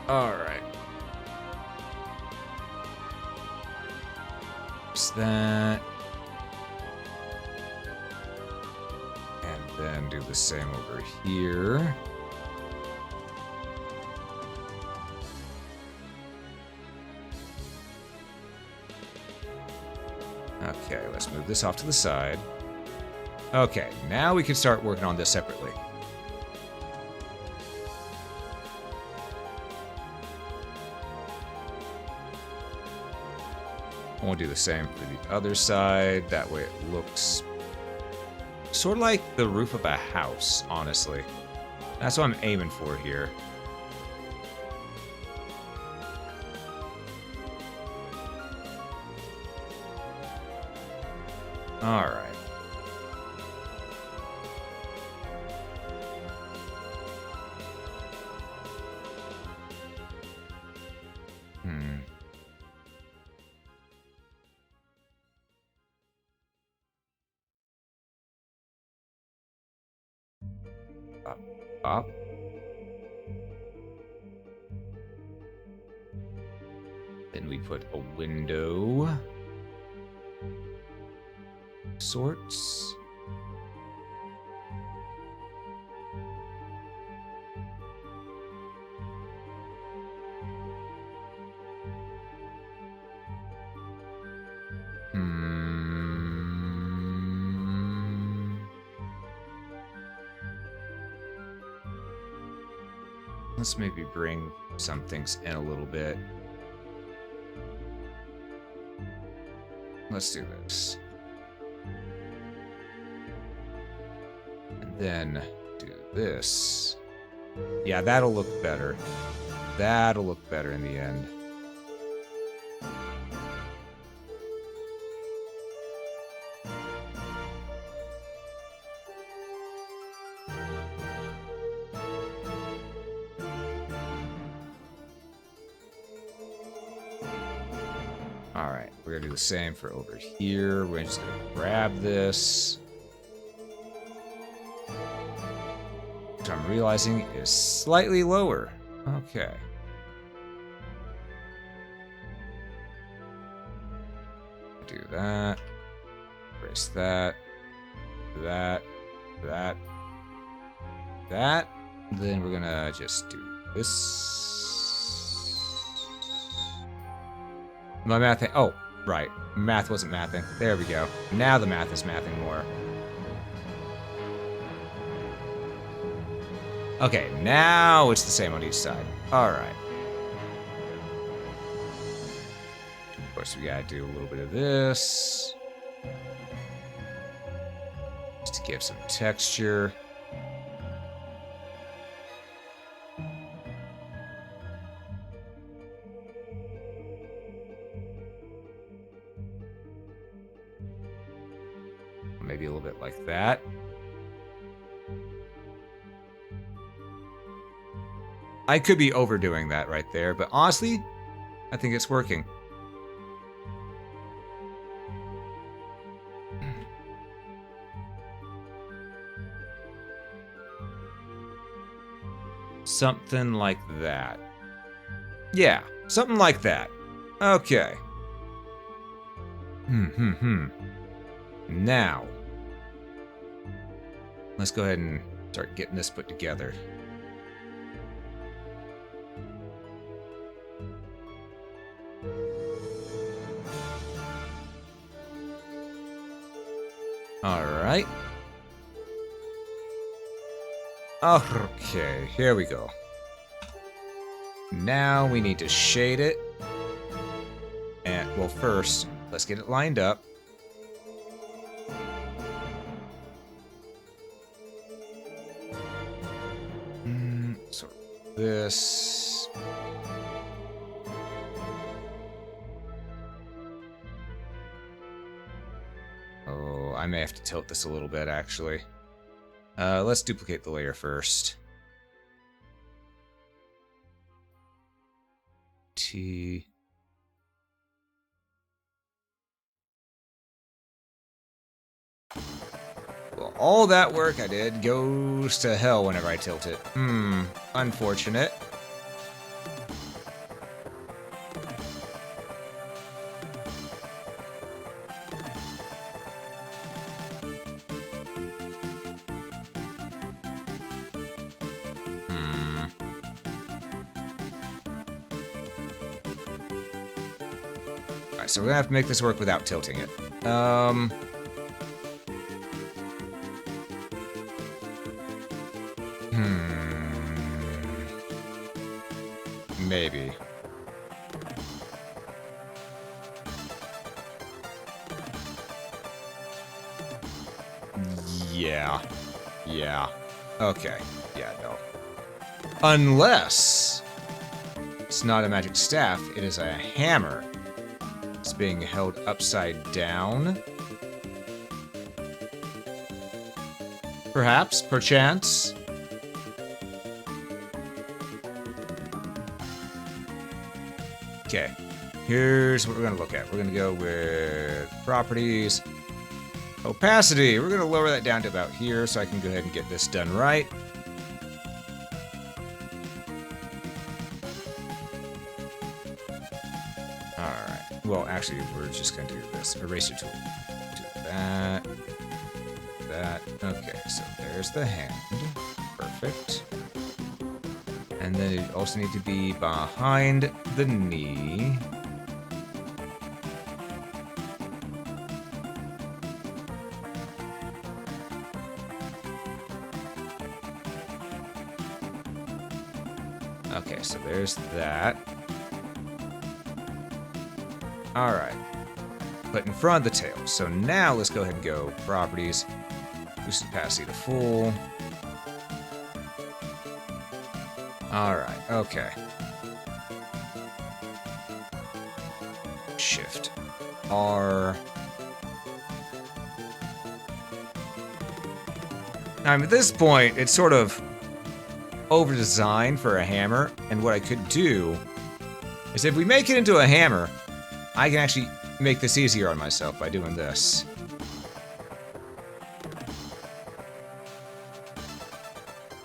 Alright. Just that. And then do the same over here. Okay, let's move this off to the side. Okay, now we can start working on this separately. I want to do the same for the other side. That way it looks sort of like the roof of a house, honestly. That's what I'm aiming for here. All right. Up. Then we put a window. Sorts. Let's maybe bring some things in a little bit. Let's do this. And then do this. Yeah, that'll look better. That'll look better in the end. Alright, we're gonna do the same for over here. We're just gonna grab this. Which I'm realizing is slightly lower. Okay. Do that. Erase that. That. That. That. Then we're gonna just do this. My math. Oh, right. Math wasn't mathing. There we go. Now the math is mathing more. Okay, now it's the same on each side. Alright. Of course, we gotta do a little bit of this. Just to give some texture. Maybe a little bit like that. I could be overdoing that right there, but honestly, I think it's working. Something like that. Yeah, something like that. Okay. Now, let's go ahead and start getting this put together. Alright. Okay, here we go. Now we need to shade it. And, well, first, let's get it lined up. Sort of this. Oh, I may have to tilt this a little bit, actually. Let's duplicate the layer first. T. Well, all that work I did goes to hell whenever I tilt it. Unfortunate. Alright, so we're gonna have to make this work without tilting it. Maybe. Yeah. Yeah. Okay. Yeah, no. Unless it's not a magic staff, it is a hammer. It's being held upside down. Perhaps, perchance. Okay, here's what we're gonna look at. We're gonna go with properties. Opacity, we're gonna lower that down to about here so I can go ahead and get this done right. Alright, well actually we're just gonna do this. Eraser tool. Do that. That. Okay, so there's the hand. Perfect. And then it also needs to be behind the knee. Okay, so there's that. Alright. But in front of the tail. So now let's go ahead and go properties. Boost opacity to full. Alright, okay. Shift R. Now, at this point, it's sort of over-designed for a hammer, and what I could do is if we make it into a hammer, I can actually make this easier on myself by doing this.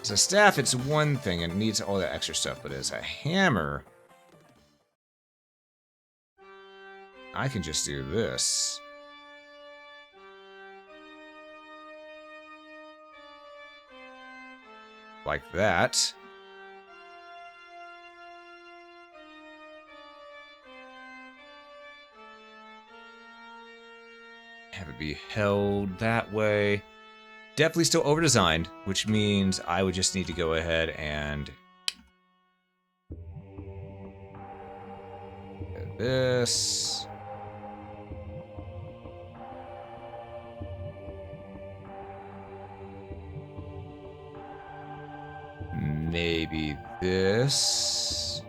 As a staff, it's one thing, and it needs all that extra stuff, but as a hammer, I can just do this. Like that. Have it be held that way. Definitely still over-designed, which means I would just need to go ahead and do this. Maybe this.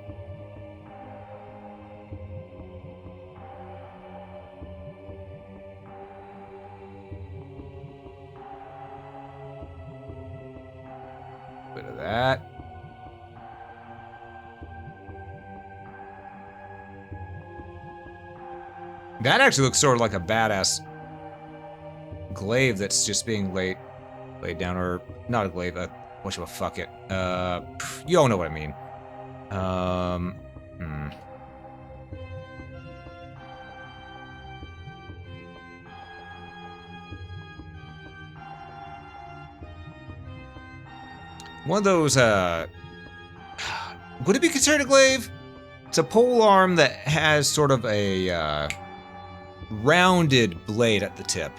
Bit of that. That actually looks sort of like a badass glaive that's just being laid down, or not a glaive, fuck it. You all know what I mean. One of those, would it be considered a glaive? It's a pole arm that has sort of a, rounded blade at the tip.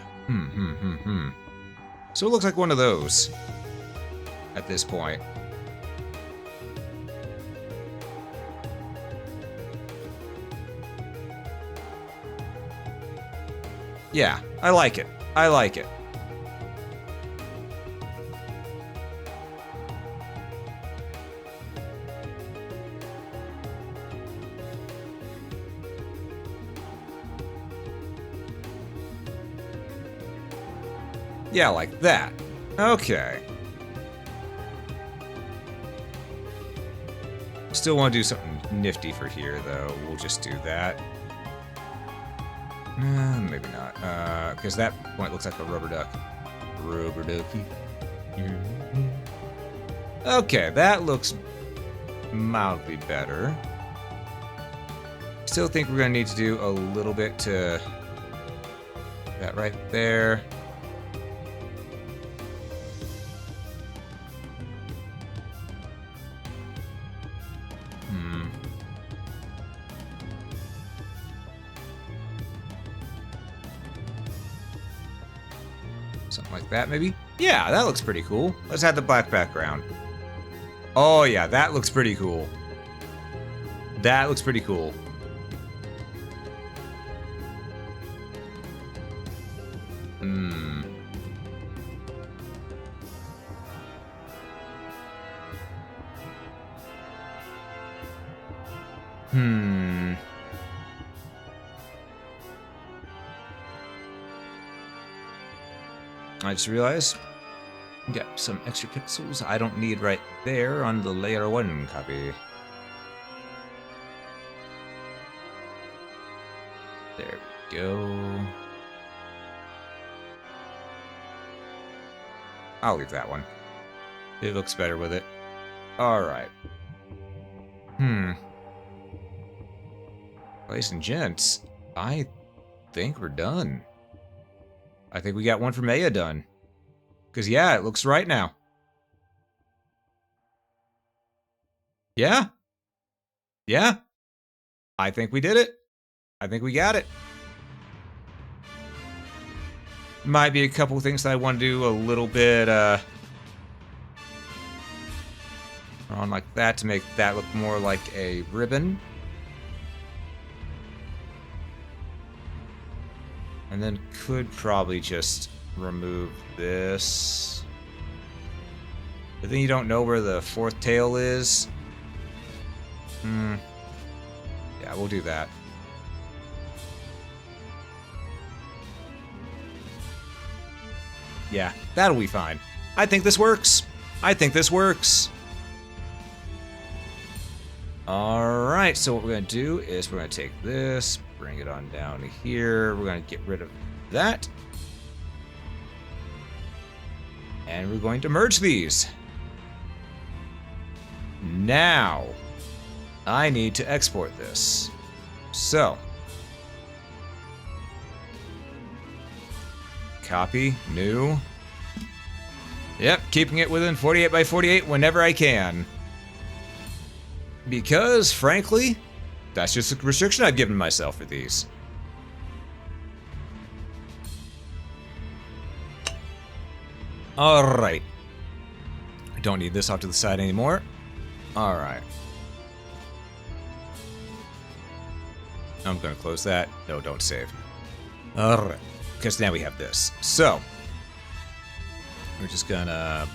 So it looks like one of those at this point. Yeah, I like it. I like it. Yeah, like that. Okay. Still want to do something nifty for here, though. We'll just do that. Maybe not. Because that point looks like a rubber duck. Rubber ducky. Okay, that looks mildly better. Still think we're going to need to do a little bit to that right there. Something like that, maybe? Yeah, that looks pretty cool. Let's add the black background. Oh, yeah, that looks pretty cool. That looks pretty cool. I just realized got some extra pixels I don't need right there on the layer 1 copy. There we go. I'll leave that one. It looks better with it. Alright. Ladies and gents, I think we're done. I think we got one from Aya done. Because, yeah, it looks right now. Yeah. Yeah. I think we did it. I think we got it. Might be a couple things that I want to do a little bit, on like that to make that look more like a ribbon. And then could probably just remove this. But then you don't know where the fourth tail is. Yeah, we'll do that. Yeah, that'll be fine. I think this works. I think this works. Alright, so what we're going to do is we're going to take this, bring it on down to here. We're going to get rid of that. And we're going to merge these. Now, I need to export this. So, copy, new. Yep, keeping it within 48 by 48 whenever I can. Because, frankly, that's just a restriction I've given myself for these. Alright. I don't need this off to the side anymore. Alright. I'm gonna close that. No, don't save. Alright. Because now we have this. So, we're just gonna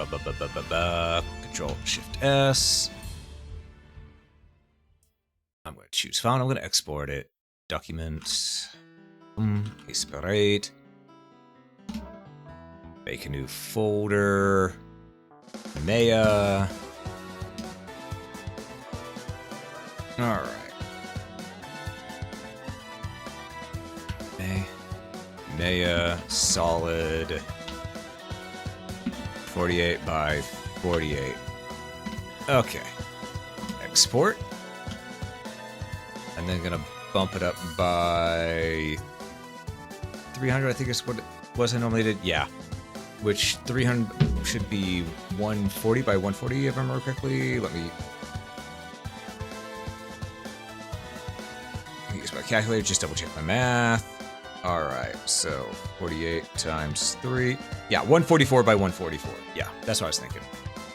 Control Shift S. I'm going to choose file. I'm going to export it. Document. Asperite. Make a new folder. Maya. Alright. Maya. Solid. 48 by 48. Okay. Export. And then gonna bump it up by 300, I think is what it was I normally did. Yeah. Which 300 should be 140 by 140 if I remember correctly. Let me use my calculator, just double check my math. Alright, so 48 times 3. Yeah, 144 by 144. Yeah, that's what I was thinking.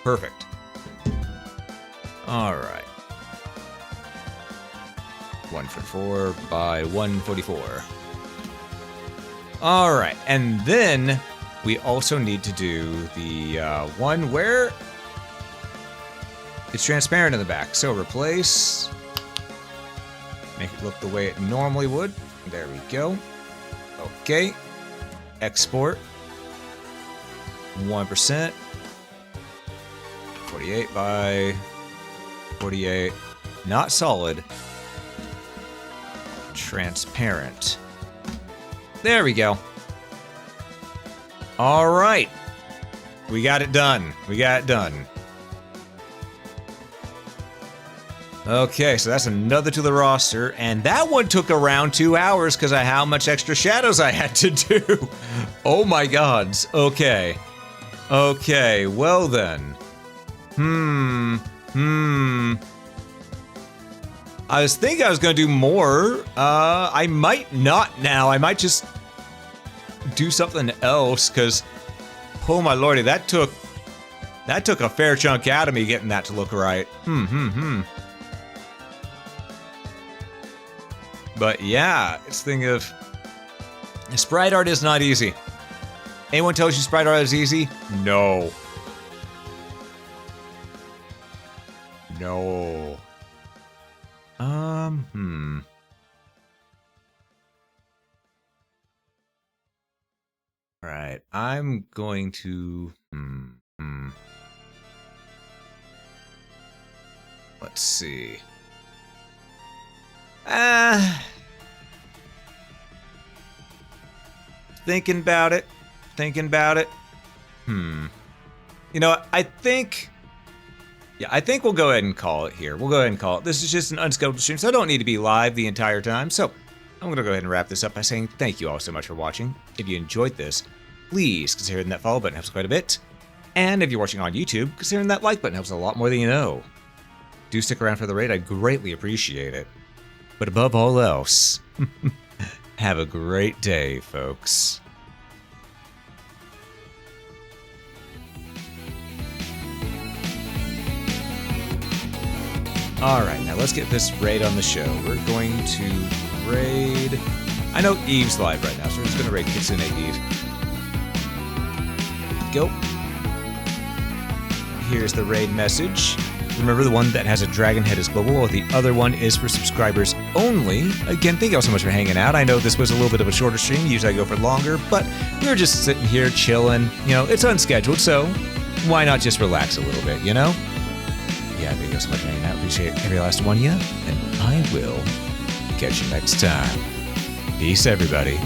Perfect. Alright. 144 by 144. Alright, and then we also need to do the one where it's transparent in the back. So replace, make it look the way it normally would. There we go. Okay. Export. 1%. 48 by 48. Not solid. Transparent. There we go. All right. We got it done. We got it done. Okay, so that's another to the roster, and that one took around 2 hours because of how much extra shadows I had to do. Oh my gods. Okay. Okay, well then. I was thinking I was gonna do more. I might not now. I might just do something else, because Oh my lordy, that took a fair chunk out of me getting that to look right. But yeah, it's thing of sprite art is not easy. Anyone tells you sprite art is easy? No. No. All right, I'm going to let's see. Thinking about it. You know, I think we'll go ahead and call it here. This is just an unscheduled stream, so I don't need to be live the entire time. So I'm going to go ahead and wrap this up by saying thank you all so much for watching. If you enjoyed this, please consider hitting that follow button. It helps quite a bit. And if you're watching on YouTube, considering that like button helps a lot more than you know. Do stick around for the raid. I'd greatly appreciate it. But above all else, have a great day, folks. Alright, now let's get this raid on the show. We're going to raid... I know Eve's live right now, so we're just going to raid Kitsune Eve. Go. Here's the raid message. Remember, the one that has a dragon head is global, while the other one is for subscribers only. Again, thank you all so much for hanging out. I know this was a little bit of a shorter stream. Usually I go for longer, but we were just sitting here chilling. You know, it's unscheduled, so why not just relax a little bit, you know? Yeah, thank you so much for hanging out. Appreciate every last one of you, and I will catch you next time. Peace, everybody.